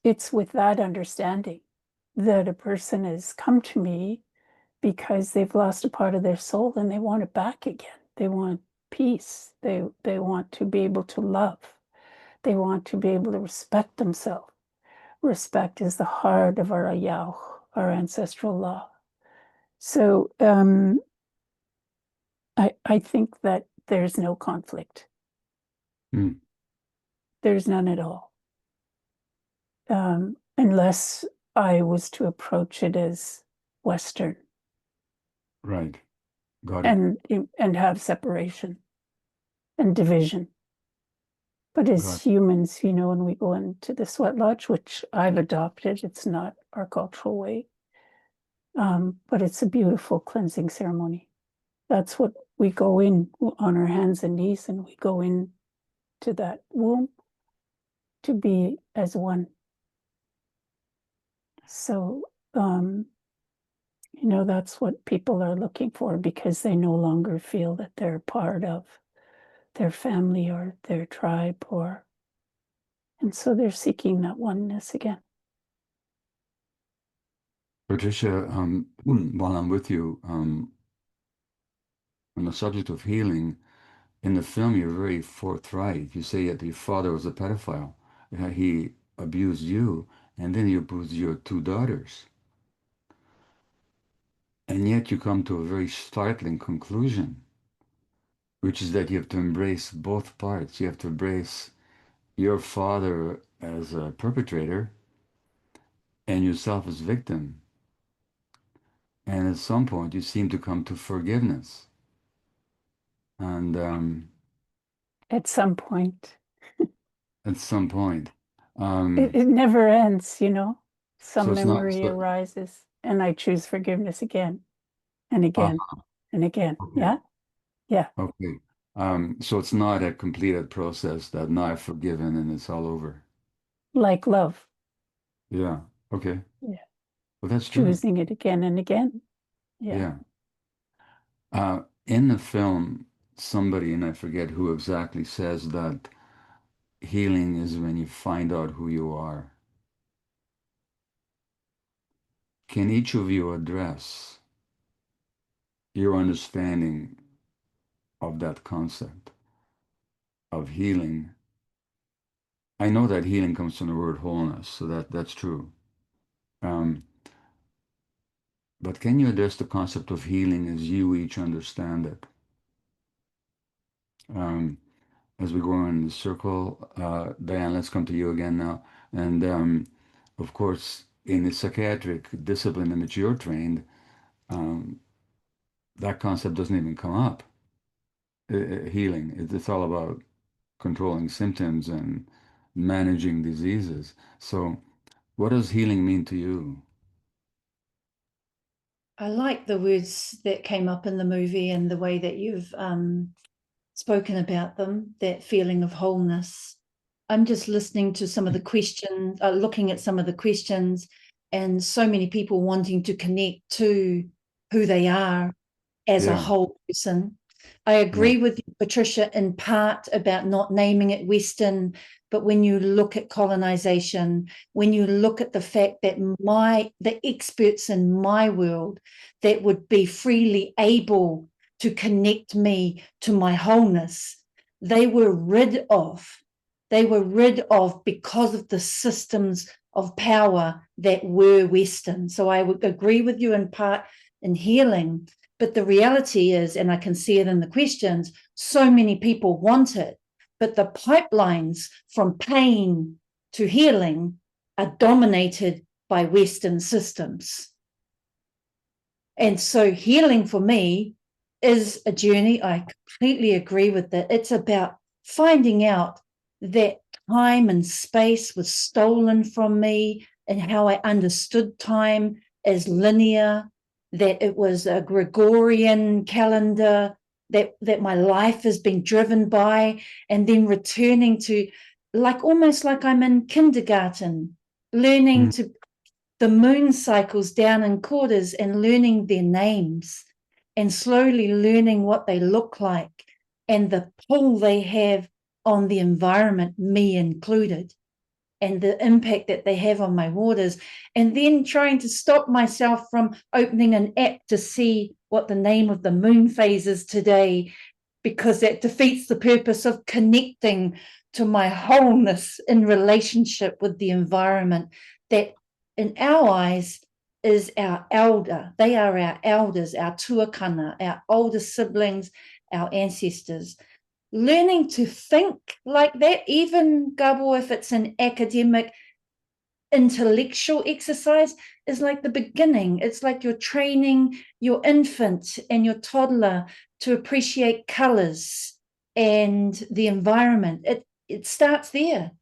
It's with that understanding that a person has come to me because they've lost a part of their soul and they want it back again. They want peace. They want to be able to love. They want to be able to respect themselves. Respect is the heart of our Ayau, our ancestral law. So I think that there's no conflict. There's none at all. Unless I was to approach it as Western. Right. Got it. And have separation and division. But as humans, you know, when we go into the sweat lodge, which I've adopted, it's not our cultural way, but it's a beautiful cleansing ceremony. That's what we go in on our hands and knees, and we go in to that womb to be as one. So, you know, that's what people are looking for, because they no longer feel that they're part of their family or their tribe, and so they're seeking that oneness again. Patricia, while I'm with you, on the subject of healing, in the film you're very forthright. You say that your father was a pedophile. He abused you, and then he abused your 2 daughters. And yet you come to a very startling conclusion, which is that you have to embrace both parts. You have to embrace your father as a perpetrator and yourself as victim. And at some point you seem to come to forgiveness. And at some point. It never ends, you know. Some memory arises, and I choose forgiveness again and again and again. Okay. Yeah. Okay. So it's not a completed process that now I've forgiven and it's all over. Like love. Yeah. Okay. Yeah. Well, that's true. Choosing it again and again. Yeah. In the film, somebody, and I forget who exactly, says that healing is when you find out who you are. Can each of you address your understanding of that concept of healing? I know that healing comes from the word wholeness, so that's true. But can you address the concept of healing as you each understand it? As we go in the circle, Diane, let's come to you again now. And of course, in the psychiatric discipline in which you're trained, that concept doesn't even come up. Healing, it's all about controlling symptoms and managing diseases. So what does healing mean to you? I like the words that came up in the movie and the way that you've spoken about them, that feeling of wholeness. I'm just listening to some of the questions, looking at some of the questions, and so many people wanting to connect to who they are as a whole person. I agree with you, Patricia, in part about not naming it Western, but when you look at colonization, when you look at the fact that the experts in my world that would be freely able to connect me to my wholeness, they were rid of because of the systems of power that were Western. So I would agree with you in part in healing. But the reality is, and I can see it in the questions, so many people want it, but the pipelines from pain to healing are dominated by Western systems. And so healing for me is a journey. I completely agree with that. It's about finding out that time and space was stolen from me and how I understood time as linear, that it was a Gregorian calendar that my life has been driven by, and then returning to almost like I'm in kindergarten, learning to the moon cycles down in quarters and learning their names and slowly learning what they look like and the pull they have on the environment, me included, and the impact that they have on my waters, and then trying to stop myself from opening an app to see what the name of the moon phase is today, because that defeats the purpose of connecting to my wholeness in relationship with the environment that in our eyes is our elder. They are our elders, our tuakana, our older siblings, our ancestors. Learning to think like that, even Gabor, if it's an academic, intellectual exercise, is like the beginning. It's like you're training your infant and your toddler to appreciate colors and the environment. It starts there,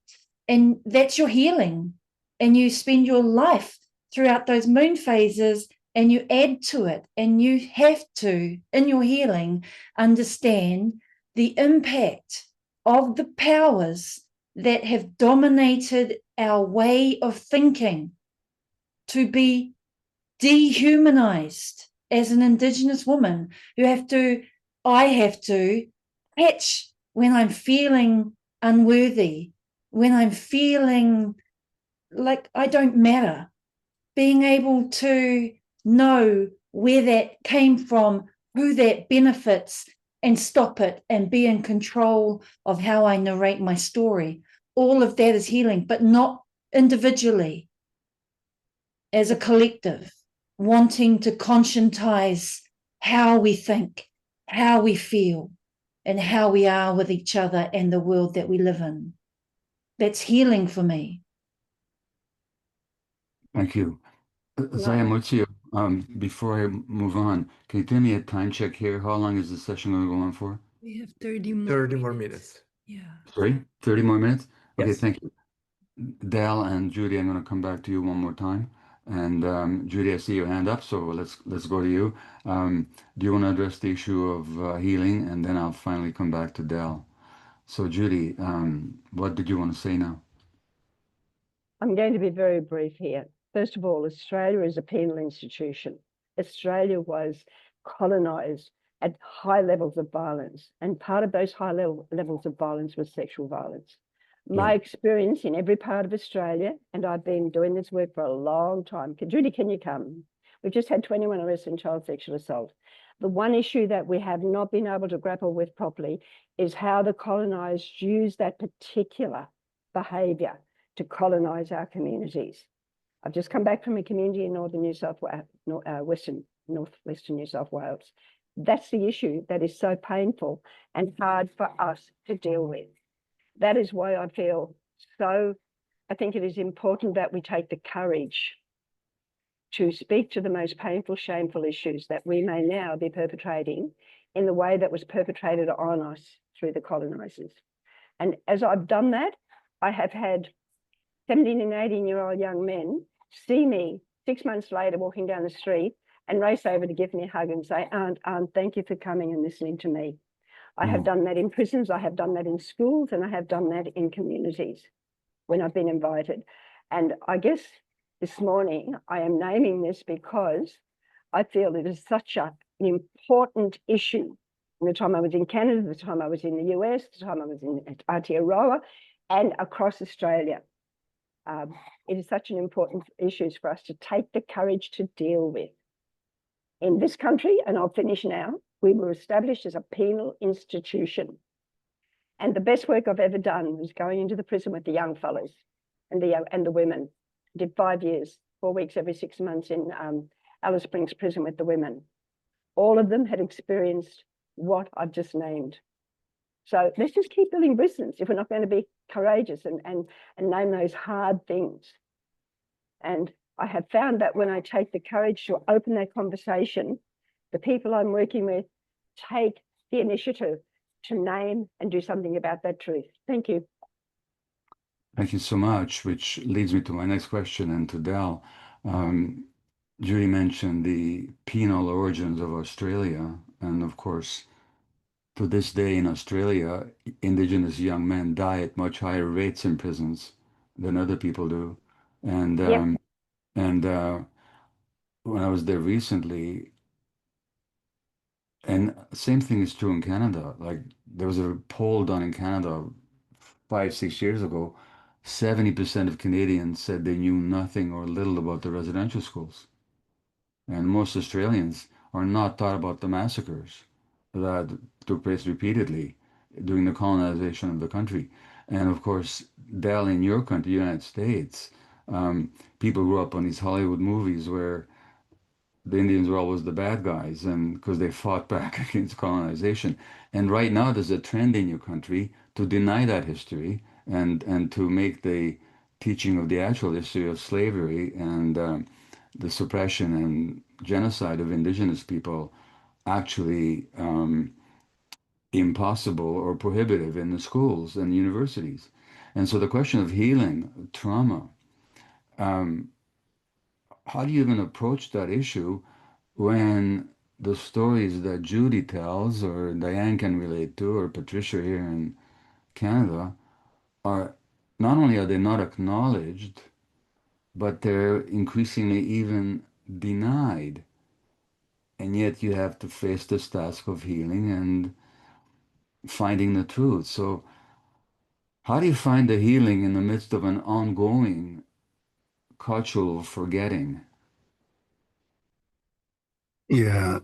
and that's your healing. And you spend your life throughout those moon phases, and you add to it, and you have to, in your healing, understand the impact of the powers that have dominated our way of thinking to be dehumanized as an Indigenous woman. I have to catch when I'm feeling unworthy, when I'm feeling like I don't matter, being able to know where that came from, who that benefits, and stop it and be in control of how I narrate my story. All of that is healing, but not individually, as a collective, wanting to conscientize how we think, how we feel, and how we are with each other and the world that we live in. That's healing for me. Thank you. Zaya Mutio, before I move on, can you tell me a time check here? How long is the session going to go on for? We have 30 more 30 more minutes. Yeah. Sorry, 30 more minutes? Okay, Yes. thank you. Dal and Judy, I'm going to come back to you one more time. And Judy, I see your hand up, so let's go to you. Do you want to address the issue of healing? And then I'll finally come back to Dal. So Judy, what did you want to say now? I'm going to be very brief here. First of all, Australia is a penal institution. Australia was colonized at high levels of violence, and part of those high levels of violence was sexual violence. My experience in every part of Australia, and I've been doing this work for a long time. Judy, can you come? We've just had 21 arrests in child sexual assault. The one issue that we have not been able to grapple with properly is how the colonized use that particular behaviour to colonize our communities. I've just come back from a community in northern New South Wales, northwestern New South Wales. That's the issue that is so painful and hard for us to deal with. That is why I think it is important that we take the courage to speak to the most painful, shameful issues that we may now be perpetrating in the way that was perpetrated on us through the colonizers. And as I've done that, I have had 17 and 18-year-old young men see me 6 months later walking down the street and race over to give me a hug and say, Aunt, thank you for coming and listening to me. I have done that in prisons, I have done that in schools, and I have done that in communities when I've been invited. And I guess this morning I am naming this because I feel it is such an important issue. The time I was in Canada, the time I was in the US, the time I was in Aotearoa, and across Australia. It is such an important issue for us to take the courage to deal with. In this country, and I'll finish now, we were established as a penal institution. And the best work I've ever done was going into the prison with the young fellows and the women. I did 5 years, 4 weeks every 6 months in Alice Springs prison with the women. All of them had experienced what I've just named. So let's just keep building prisons if we're not going to be courageous and name those hard things. And I have found that when I take the courage to open that conversation, the people I'm working with take the initiative to name and do something about that truth. Thank you. Thank you so much, which leads me to my next question and to Dal. Judy mentioned the penal origins of Australia, and of course, to this day in Australia, Indigenous young men die at much higher rates in prisons than other people do. And when I was there recently, And same thing is true in Canada. Like there was a poll done in Canada 5, 6 years ago. 70% of Canadians said they knew nothing or little about the residential schools. And most Australians are not taught about the massacres that took place repeatedly during the colonization of the country. And of course, Del, in your country, United States, people grew up on these Hollywood movies where the Indians were always the bad guys, and because they fought back against colonization. And right now, there's a trend in your country to deny that history and to make the teaching of the actual history of slavery and the suppression and genocide of indigenous people actually impossible or prohibitive in the schools and universities. And so the question of healing trauma, um, how do you even approach that issue when the stories that Judy tells or Diane can relate to or Patricia here in Canada are not only are they not acknowledged, but they're increasingly even denied. And yet you have to face this task of healing and finding the truth. So how do you find the healing in the midst of an ongoing cultural forgetting? Yeah.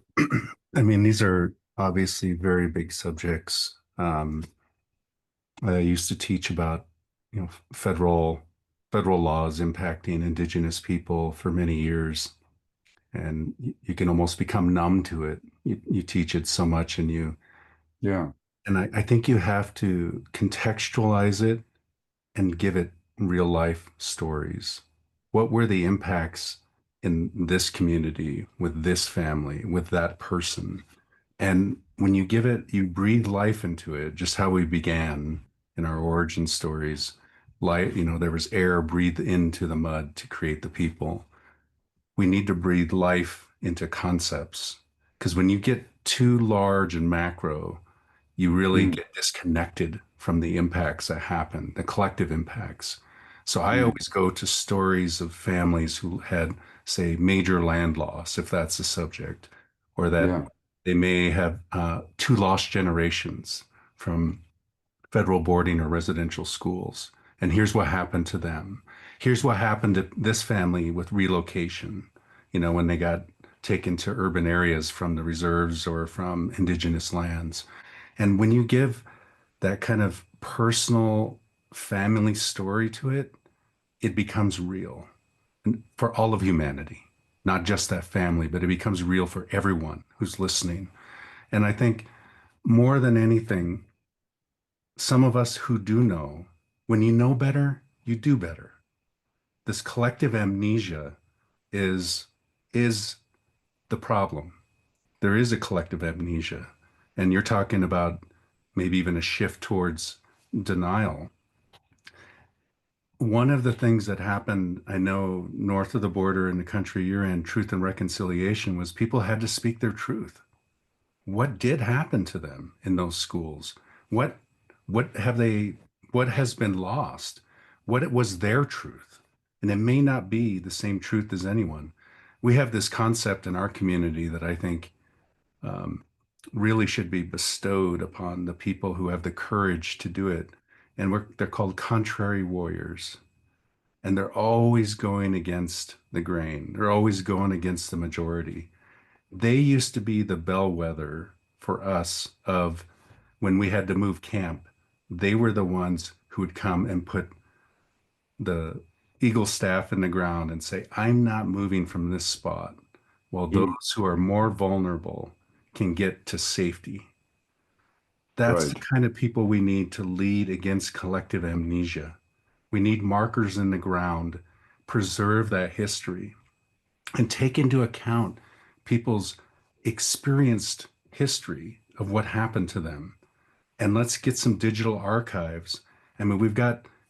I mean, these are obviously very big subjects. I used to teach about, federal laws impacting Indigenous people for many years, and you can almost become numb to it. You teach it so much, Yeah. and I think you have to contextualize it and give it real life stories. What were the impacts in this community, with this family, with that person? And when you give it, you breathe life into it, just how we began in our origin stories. Light, there was air breathed into the mud to create the people. We need to breathe life into concepts, because when you get too large and macro, you really Mm, get disconnected from the impacts that happen, the collective impacts. So I mm, always go to stories of families who had, say, major land loss, if that's the subject, or that yeah. they may have two lost generations from federal boarding or residential schools. And here's what happened to them. Here's what happened to this family with relocation, when they got taken to urban areas from the reserves or from indigenous lands. And when you give that kind of personal family story to it, it becomes real for all of humanity, not just that family, but it becomes real for everyone who's listening. And I think more than anything, some of us who do know, when you know better, you do better. This collective amnesia is is the problem. There is a collective amnesia. And you're talking about maybe even a shift towards denial. One of the things that happened, I know, north of the border in the country you're in, Truth and Reconciliation, was people had to speak their truth. What did happen to them in those schools? What what have they what has been lost? What was their truth? And it may not be the same truth as anyone. We have this concept in our community that I think um, really should be bestowed upon the people who have the courage to do it. And they're called contrary warriors. And they're always going against the grain. They're always going against the majority. They used to be the bellwether for us of when we had to move camp. They were the ones who would come and put the eagle staff in the ground and say, I'm not moving from this spot, while Mm, those who are more vulnerable can get to safety. That's the right. kind of people we need to lead against collective amnesia. We need markers in the ground, preserve that history, and take into account people's experienced history of what happened to them. And let's get some digital archives. I mean,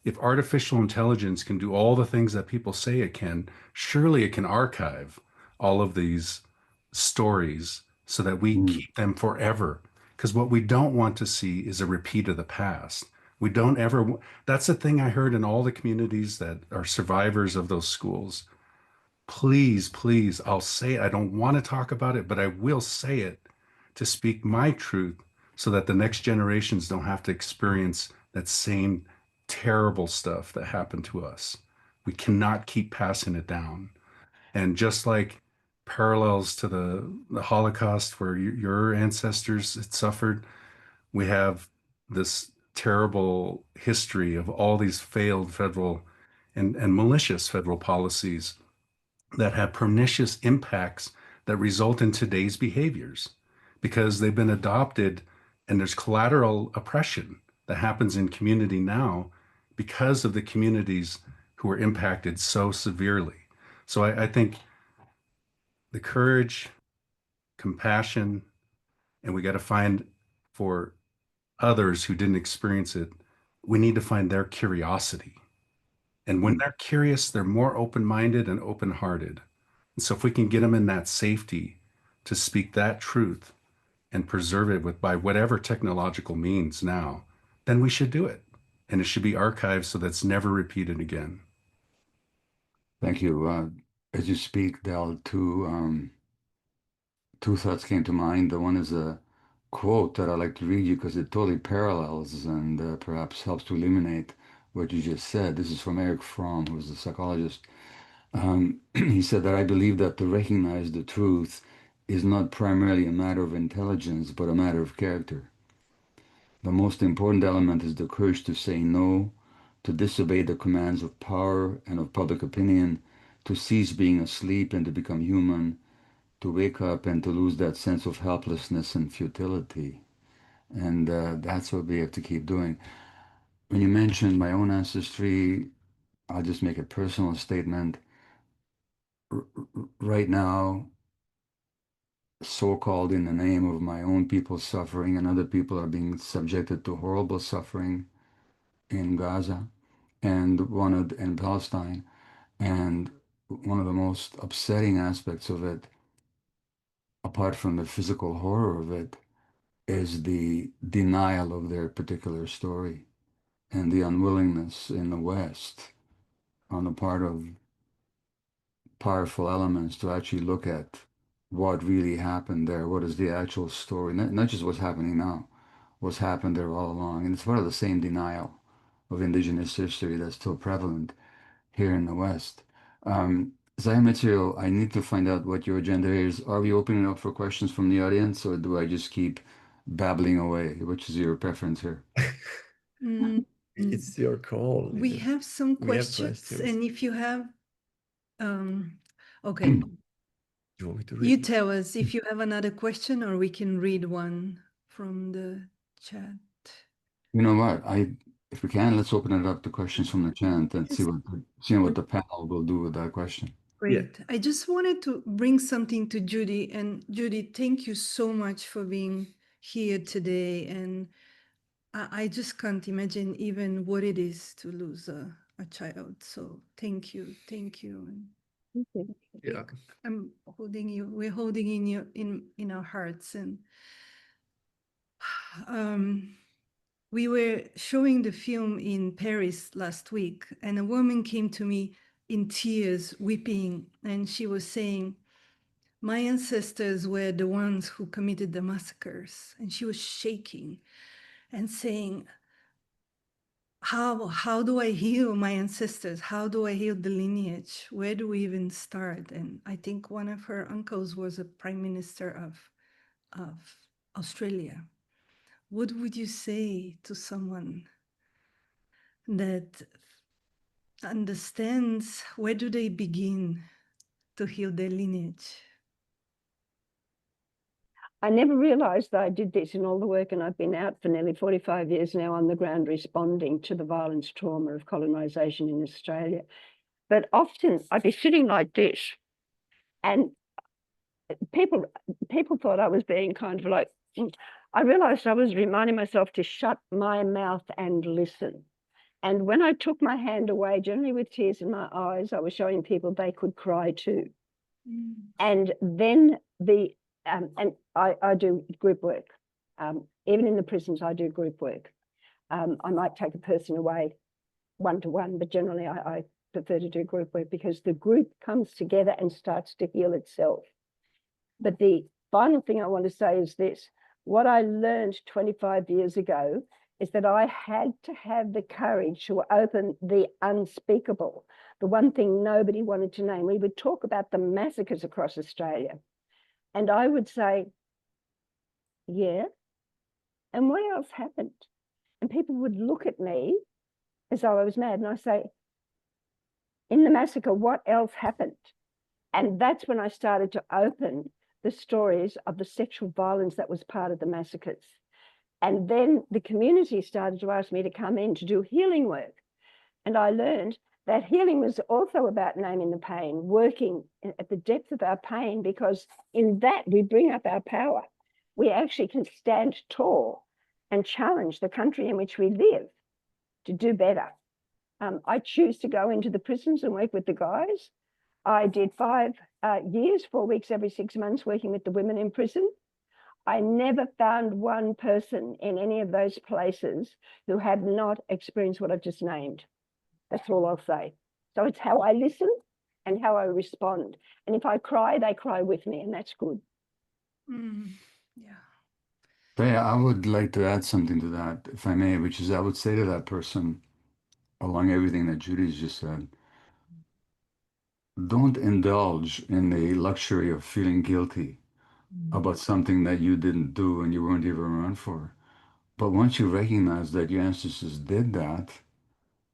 if artificial intelligence can do all the things that people say it can, surely it can archive all of these stories so that we Mm, keep them forever. Because what we don't want to see is a repeat of the past. We don't ever, that's the thing I heard in all the communities that are survivors of those schools. Please, please, I'll say it. I don't want to talk about it, but I will say it. to speak my truth so that the next generations don't have to experience that same terrible stuff that happened to us. We cannot keep passing it down. And just like parallels to the Holocaust where your ancestors had suffered, we have this terrible history of all these failed federal and malicious federal policies that have pernicious impacts that result in today's behaviors because they've been adopted, and there's collateral oppression that happens in community now because of the communities who are impacted so severely. So I think the courage, compassion, and we got to find for others who didn't experience it, we need to find their curiosity. And when they're curious, they're more open-minded and open-hearted. And so if we can get them in that safety to speak that truth and preserve it with by whatever technological means now, then we should do it. And it should be archived so that's never repeated again. Thank you. As you speak, Del, two thoughts came to mind. The one is a quote that I like to read you because it totally parallels and perhaps helps to illuminate what you just said. This is from Eric Fromm, who's a psychologist. He said that I believe that to recognize the truth is not primarily a matter of intelligence, but a matter of character. The most important element is the courage to say no, to disobey the commands of power and of public opinion, to cease being asleep and to become human, to wake up and to lose that sense of helplessness and futility. And that's what we have to keep doing. When you mentioned my own ancestry, I'll just make a personal statement. Right now, so-called in the name of my own people suffering, and other people are being subjected to horrible suffering in Gaza and in Palestine. And one of the most upsetting aspects of it, apart from the physical horror of it, is the denial of their particular story and the unwillingness in the West on the part of powerful elements to actually look at what really happened there, what is the actual story, not just what's happening now, what's happened there all along. And it's part of the same denial of Indigenous history that's still prevalent here in the West. Zaya Material, I need to find out what your agenda is. Are we opening up for questions from the audience, or do I just keep babbling away? Which is your preference here? It's your call. We have some questions, and if you have, okay, you want me to read? You tell us if you have another question, or we can read one from the chat. You know what? If we can, let's open it up to questions from the chat and see what the panel will do with that question. Great. Yeah. I just wanted to bring something to Judy. And Judy, thank you so much for being here today. And I just can't imagine even what it is to lose a child. So thank you. Thank you. Yeah. I'm holding you. We're holding in our hearts. And we were showing the film in Paris last week, and a woman came to me in tears, weeping, and she was saying, my ancestors were the ones who committed the massacres. And she was shaking and saying, how do I heal my ancestors? How do I heal the lineage? Where do we even start? And I think one of her uncles was a prime minister of Australia. What would you say to someone that understands where do they begin to heal their lineage? I never realized that I did this in all the work, and I've been out for nearly 45 years now on the ground responding to the violence trauma of colonisation in Australia. But often I'd be sitting like this, and people thought I was being kind of like, I realized I was reminding myself to shut my mouth and listen. And when I took my hand away, generally with tears in my eyes, I was showing people they could cry too. And then and I do group work. Even in the prisons, I do group work. I might take a person away one-to-one, but generally I prefer to do group work because the group comes together and starts to heal itself. But the final thing I want to say is this. What I learned 25 years ago is that I had to have the courage to open the unspeakable, the one thing nobody wanted to name. We would talk about the massacres across Australia. And I would say, yeah, and what else happened? And people would look at me as though I was mad. And I say, in the massacre, what else happened? And that's when I started to open the stories of the sexual violence that was part of the massacres. And then the community started to ask me to come in to do healing work. And I learned that healing was also about naming the pain, working at the depth of our pain, because in that we bring up our power. We actually can stand tall and challenge the country in which we live to do better. I choose to go into the prisons and work with the guys. I did 5 years, 4 weeks every 6 months, working with the women in prison. I never found one person in any of those places who had not experienced what I've just named. That's all I'll say. So it's how I listen and how I respond. And if I cry, they cry with me, and that's good. Yeah. Hey, I would like to add something to that, if I may, which is I would say to that person, along everything that Judy's just said, don't indulge in the luxury of feeling guilty about something that you didn't do and you weren't even around for. But once you recognize that your ancestors did that,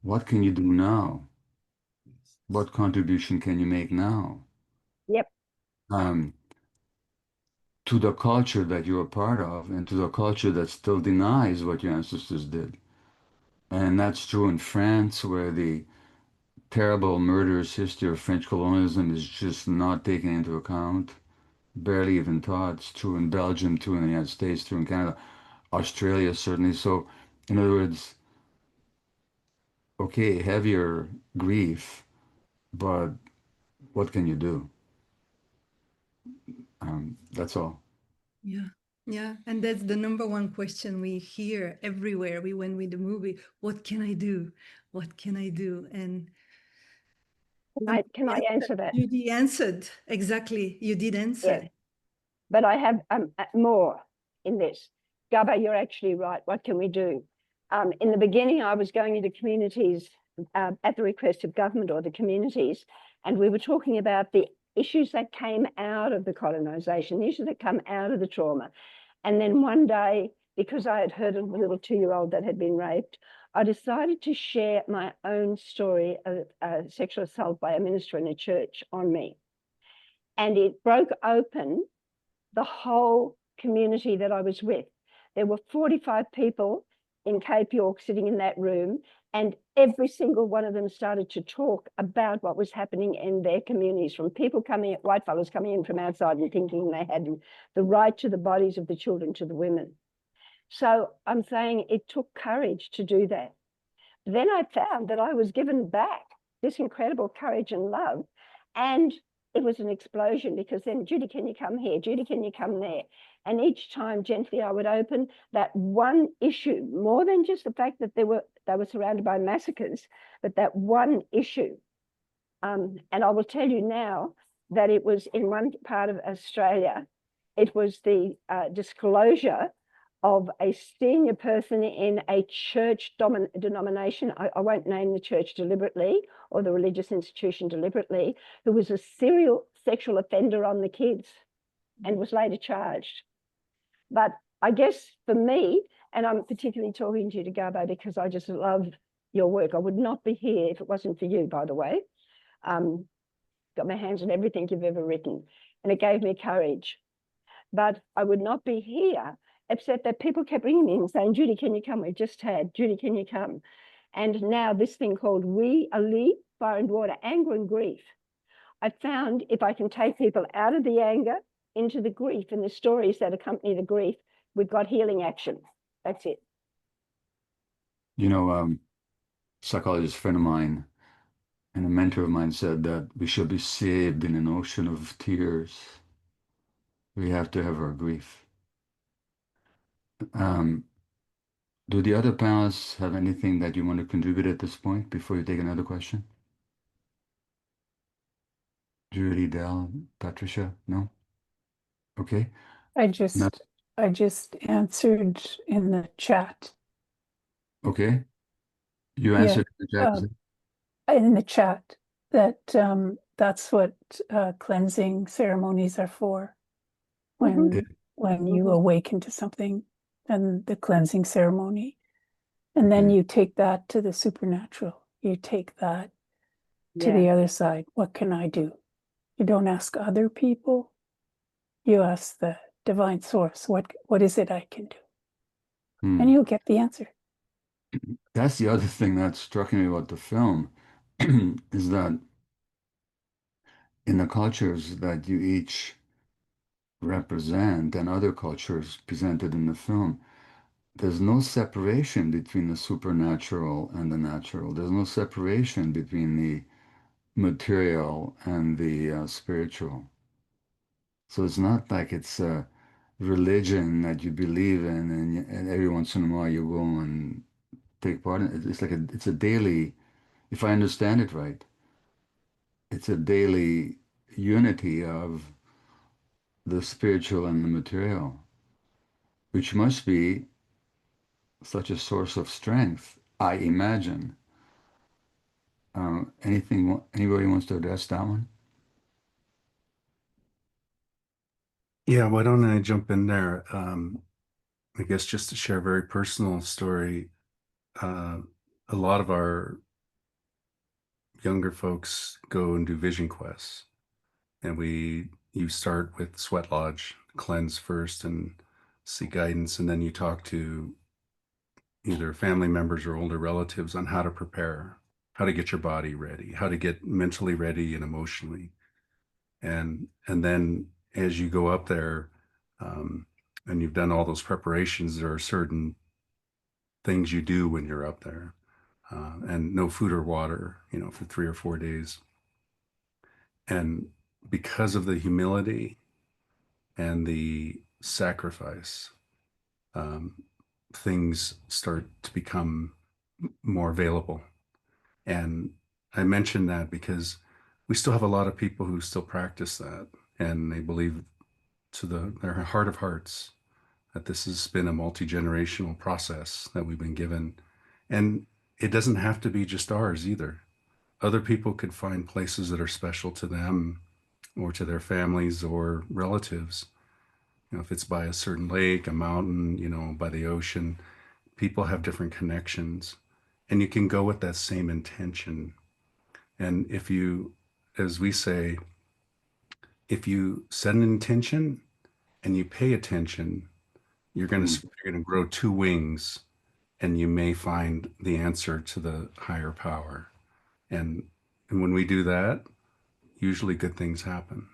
what can you do now? What contribution can you make now? Yep. To the culture that you're a part of and to the culture that still denies what your ancestors did. And that's true in France, where the terrible murderous history of French colonialism is just not taken into account, barely even taught. It's true in Belgium, true in the United States, true in Canada, Australia certainly. So, in other words, okay, have your grief, but what can you do? That's all. Yeah. Yeah. And that's the number one question we hear everywhere we went with the movie. What can I do? What can I do? And Can I answer that? Judy answered. Exactly. You did answer. Yes. But I have more in this. Gabor, you're actually right. What can we do? In the beginning, I was going into communities at the request of government or the communities, and we were talking about the issues that came out of the colonisation, the issues that come out of the trauma. And then one day, because I had heard of a little 2-year-old that had been raped, I decided to share my own story of sexual assault by a minister in a church on me. And it broke open the whole community that I was with. There were 45 people in Cape York sitting in that room, and every single one of them started to talk about what was happening in their communities, from people coming, white fellows coming in from outside and thinking they had the right to the bodies of the children, to the women. So I'm saying it took courage to do that. Then I found that I was given back this incredible courage and love, and it was an explosion, because then, Judy, can you come here? Judy, can you come there? And each time, gently, I would open that one issue, more than just the fact that they were surrounded by massacres, but that one issue. And I will tell you now that it was in one part of Australia, it was the disclosure of a senior person in a church denomination. I won't name the church deliberately, or the religious institution deliberately, who was a serial sexual offender on the kids and was later charged. But I guess for me, and I'm particularly talking to you, Gabor, because I just love your work. I would not be here if it wasn't for you, by the way. Got my hands on everything you've ever written, and it gave me courage. But I would not be here except that people kept ringing me and saying, Judy, can you come? We just had, Judy, can you come? And now this thing called We Are Lee, Fire and Water, Anger and Grief. I found if I can take people out of the anger into the grief and the stories that accompany the grief, we've got healing action. That's it. You know, psychologist friend of mine and a mentor of mine said that we should be saved in an ocean of tears. We have to have our grief. Do the other panelists have anything that you want to contribute at this point before you take another question? Judy, Del, Patricia, no? Okay. I Now, just answered in the chat. okay. You Yeah, answered the chat. in the chat that that's what cleansing ceremonies are for. When you awaken to something, and the cleansing ceremony, and then Okay. you take that to the supernatural. You take that to Yeah. the other side. What can I do? You don't ask other people. You ask the divine source. What is it I can do? Hmm. And you'll get the answer. That's the other thing that struck me about the film is that in the cultures that you each represent and other cultures presented in the film, there's no separation between the supernatural and the natural. There's no separation between the material and the spiritual. So it's not like it's a religion that you believe in and every once in a while you go and take part in it. It's like it's a daily, if I understand it right, it's a daily unity of the spiritual and the material, which must be such a source of strength, I imagine. Anybody wants to address that one? Yeah, why don't I jump in there? I guess just to share a very personal story. A lot of our younger folks go and do vision quests, and you start with Sweat Lodge, cleanse first and seek guidance, and then you talk to either family members or older relatives on how to prepare, how to get your body ready, how to get mentally ready and emotionally. And then as you go up there, and you've done all those preparations, there are certain things you do when you're up there, and no food or water, for 3 or 4 days. And because of the humility and the sacrifice, um, things start to become more available. And I mention that because we still have a lot of people who still practice that, and they believe to their heart of hearts that this has been a multi-generational process that we've been given. And it doesn't have to be just ours either. Other people could find places that are special to them or to their families or relatives. If it's by a certain lake, a mountain, by the ocean, people have different connections. And you can go with that same intention. And if you, as we say, if you set an intention and you pay attention, you're going to grow two wings, and you may find the answer to the higher power. And when we do that, usually good things happen.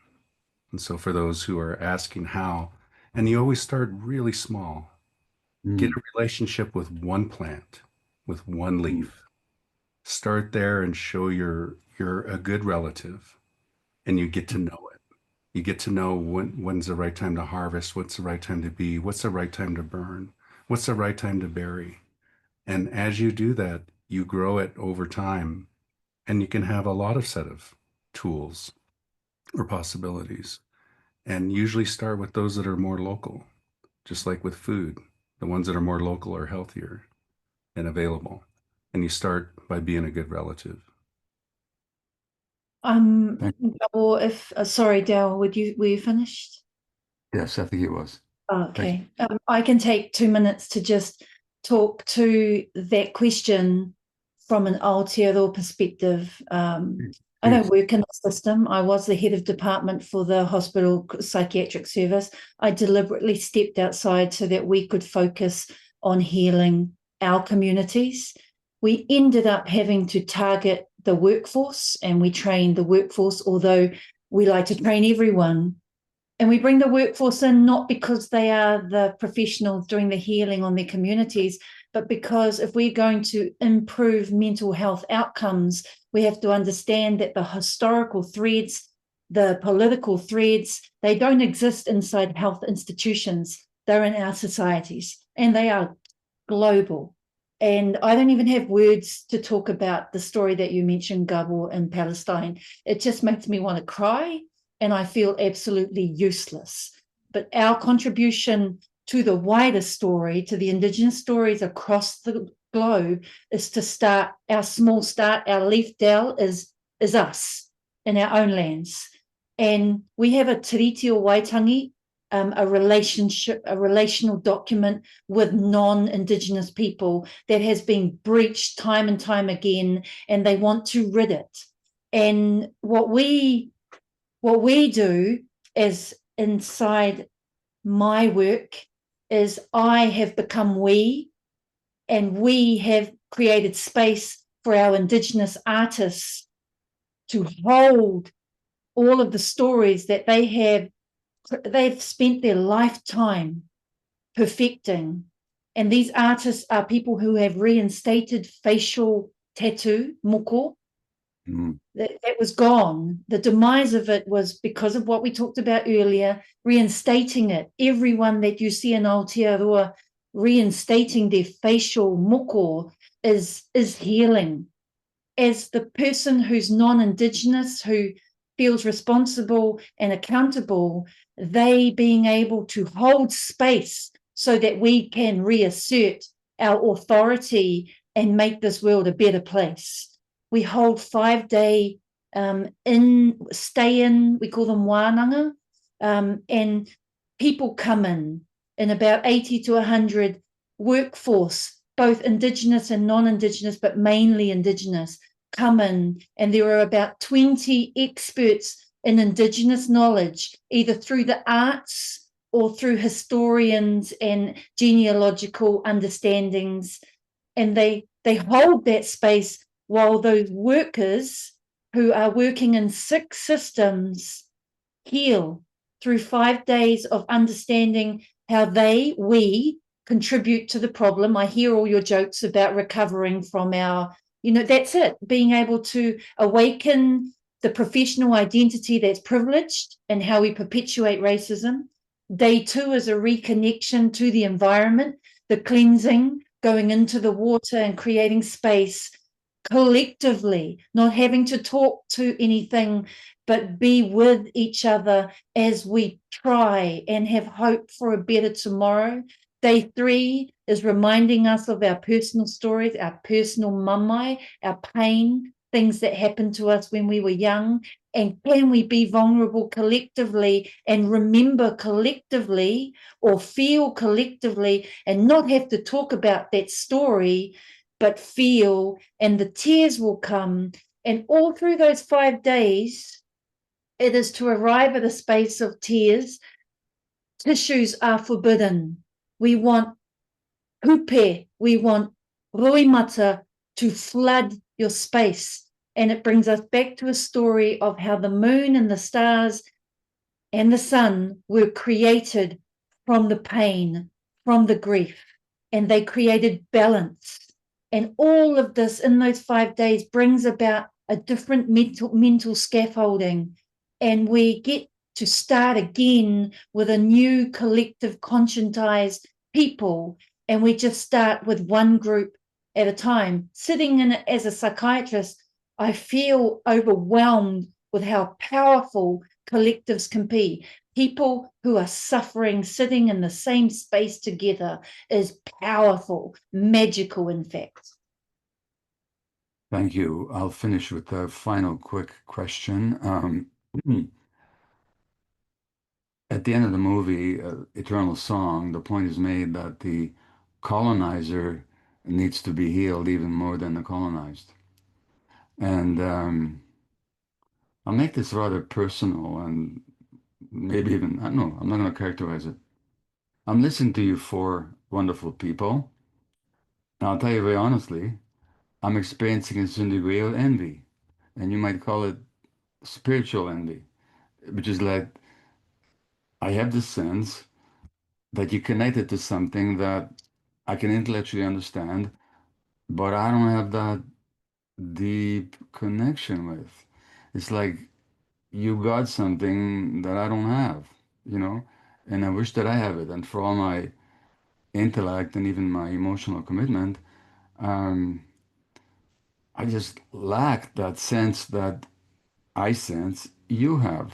And so for those who are asking how, and you always start really small, get a relationship with one plant, with one leaf. Start there and show you're a good relative, and you get to know it. You get to know when's the right time to harvest, what's the right time to be, what's the right time to burn, what's the right time to bury. And as you do that, you grow it over time, and you can have a lot of set of tools or possibilities. And usually start with those that are more local, just like with food. The ones that are more local are healthier and available. And you start by being a good relative. Or if sorry, Dale, were you finished? Yes, I think it was. Oh, okay. I can take 2 minutes to just talk to that question from an Aotearoa perspective. I don't work in the system. I was the head of department for the hospital psychiatric service. I deliberately stepped outside so that we could focus on healing our communities. We ended up having to target the workforce, and we trained the workforce, although we like to train everyone. And we bring the workforce in not because they are the professionals doing the healing on their communities, but because if we're going to improve mental health outcomes, we have to understand that the historical threads, the political threads, they don't exist inside health institutions. They're in our societies, and they are global. And I don't even have words to talk about the story that you mentioned, Gabor, in Palestine. It just makes me want to cry, and I feel absolutely useless. but our contribution to the wider story, to the Indigenous stories across the globe, is to start our small start. Our leaf dell is us in our own lands. And we have a tiriti o Waitangi, a relational document with non-Indigenous people that has been breached time and time again, and they want to rid it. And what we do is, inside my work, is I have become we, and we have created space for our Indigenous artists to hold all of the stories that they've spent their lifetime perfecting. And these artists are people who have reinstated facial tattoo, moko. That was gone. The demise of it was because of what we talked about earlier, reinstating it. Everyone that you see in Aotearoa reinstating their facial moko is healing. As the person who's non-Indigenous, who feels responsible and accountable, they being able to hold space so that we can reassert our authority and make this world a better place. We hold 5-day stay in, we call them wānanga, and people come in about 80 to 100 workforce, both Indigenous and non-Indigenous, but mainly Indigenous, come in, and there are about 20 experts in Indigenous knowledge, either through the arts or through historians and genealogical understandings, and they hold that space while those workers who are working in 6 systems heal through 5 days of understanding how we contribute to the problem. I hear all your jokes about recovering from our, that's it, being able to awaken the professional identity that's privileged and how we perpetuate racism. Day 2 is a reconnection to the environment, the cleansing, going into the water and creating space collectively, not having to talk to anything, but be with each other as we try and have hope for a better tomorrow. Day 3 is reminding us of our personal stories, our personal mamai, our pain, things that happened to us when we were young, and can we be vulnerable collectively and remember collectively or feel collectively and not have to talk about that story, but feel, and the tears will come. And all through those 5 days, it is to arrive at a space of tears. Tissues are forbidden. We want hupe, we want roimata to flood your space. And it brings us back to a story of how the moon and the stars and the sun were created from the pain, from the grief, and they created balance. And all of this in those 5 days brings about a different mental scaffolding. And we get to start again with a new collective conscientized people. And we just start with one group at a time. Sitting in it as a psychiatrist, I feel overwhelmed with how powerful collectives can be. People who are suffering, sitting in the same space together is powerful, magical, in fact. Thank you. I'll finish with a final quick question. At the end of the movie, Eternal Song, the point is made that the colonizer needs to be healed even more than the colonized. And I'll make this rather personal and maybe even, I don't know, I'm not going to characterize it. I'm listening to you 4 wonderful people. And I'll tell you very honestly, I'm experiencing a certain degree of envy. And you might call it spiritual envy, which is like, I have the sense that you're connected to something that I can intellectually understand, but I don't have that deep connection with. It's like you got something that I don't have, and I wish that I have it. And for all my intellect and even my emotional commitment, I just lack that sense that I sense you have.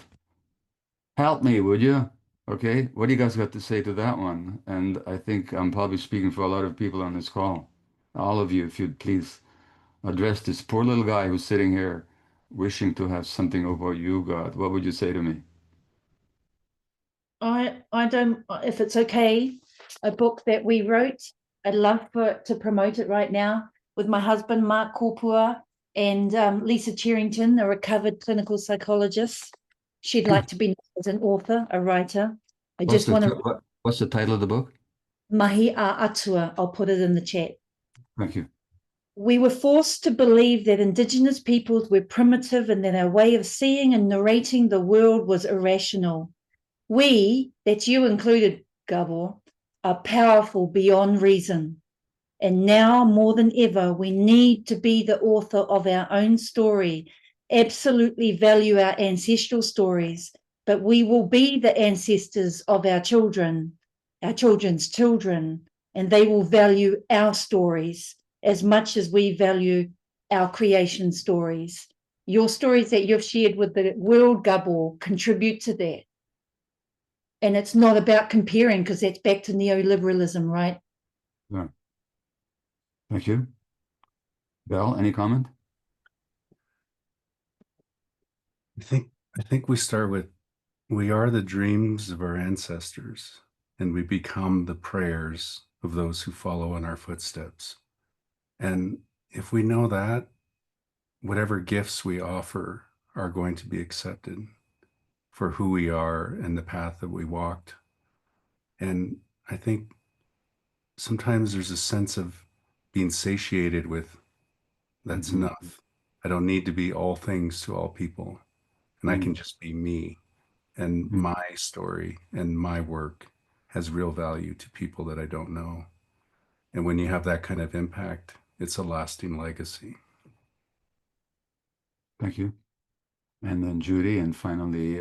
Help me, would you? Okay, what do you guys got to say to that one? And I think I'm probably speaking for a lot of people on this call. All of you, if you'd please address this poor little guy who's sitting here wishing to have something of what you got. What would you say to me? I don't, if it's okay, a book that we wrote, I'd love to promote it right now with my husband, Mark Kopua, and Lisa Cherrington, a recovered clinical psychologist. She'd like to be known as an author, a writer. I just want to, What's the title of the book? Mahi a Atua, I'll put it in the chat. Thank you. We were forced to believe that Indigenous peoples were primitive and that our way of seeing and narrating the world was irrational. We, that's you included, Gabor, are powerful beyond reason. And now more than ever, we need to be the author of our own story, absolutely value our ancestral stories, but we will be the ancestors of our children's children, and they will value our stories as much as we value our creation stories. Your stories that you've shared with the world, Gabor, contribute to that. And it's not about comparing, because that's back to neoliberalism, right? Yeah. Thank you. Belle, any comment? I think we start with, we are the dreams of our ancestors, and we become the prayers of those who follow in our footsteps. And if we know that, whatever gifts we offer are going to be accepted for who we are and the path that we walked. And I think sometimes there's a sense of being satiated with, that's enough. I don't need to be all things to all people, and I can just be me. And my story and my work has real value to people that I don't know. And when you have that kind of impact, it's a lasting legacy. Thank you. And then Judy, and finally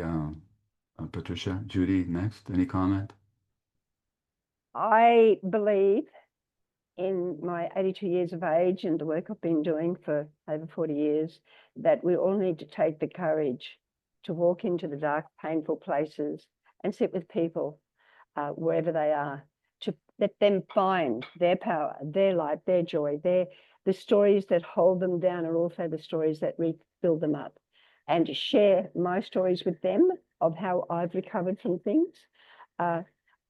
Patricia. Judy, next. Any comment? I believe in my 82 years of age and the work I've been doing for over 40 years, that we all need to take the courage to walk into the dark, painful places and sit with people wherever they are, to let them find their power, their light, their joy, the stories that hold them down are also the stories that rebuild them up, and to share my stories with them of how I've recovered from things.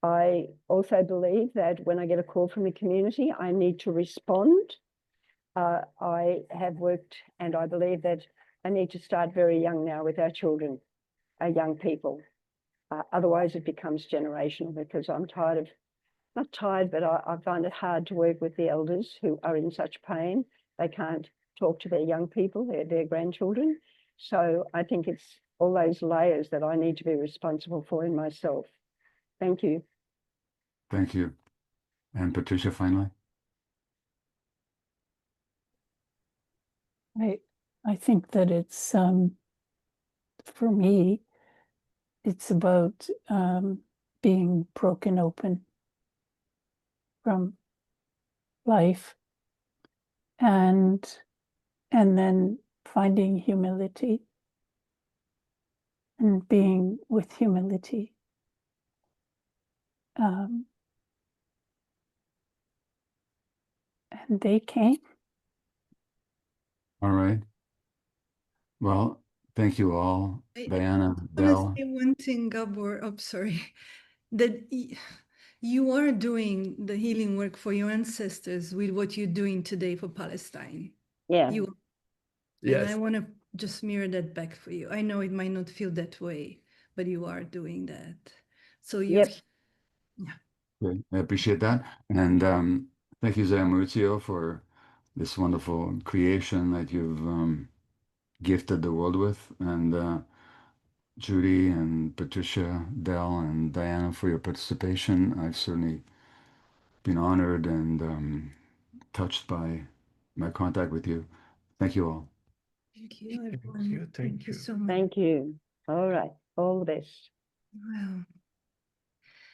I also believe that when I get a call from the community, I need to respond. I have worked, and I believe that I need to start very young now with our children, our young people. Otherwise, it becomes generational, because I'm tired of, not tired, but I find it hard to work with the elders who are in such pain. They can't talk to their young people, their grandchildren. So I think it's all those layers that I need to be responsible for in myself. Thank you. Thank you. And Patricia, finally. I think that it's, for me, it's about being broken open from life, and then finding humility and being with humility. And they came. All right. Well, thank you all. Diana, I Del. want to say one thing, Gabor. Oh, sorry. That you are doing the healing work for your ancestors with what you're doing today for Palestine. Yeah. You, Yes. and I want to just mirror that back for you. I know it might not feel that way, but you are doing that. So you're, Yep. yeah. Good. I appreciate that. And thank you, Zaya Maurizio, for this wonderful creation that you've gifted the world with. And Judy and Patricia, Del, and Diana for your participation. I've certainly been honored and touched by my contact with you. Thank you all. Thank you, everyone. Thank you. So much. Thank you. All right. All the best. Wow.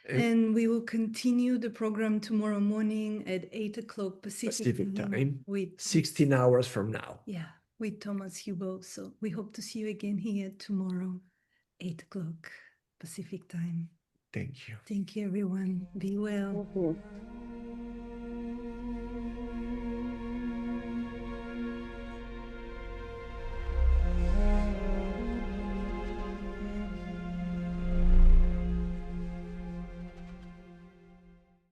And we will continue the program tomorrow morning at 8 o'clock Pacific time, with 16 hours from now. Yeah, with Thomas Hubo. So we hope to see you again here tomorrow, 8 o'clock Pacific time. Thank you. Thank you, everyone. Be well. Thank you.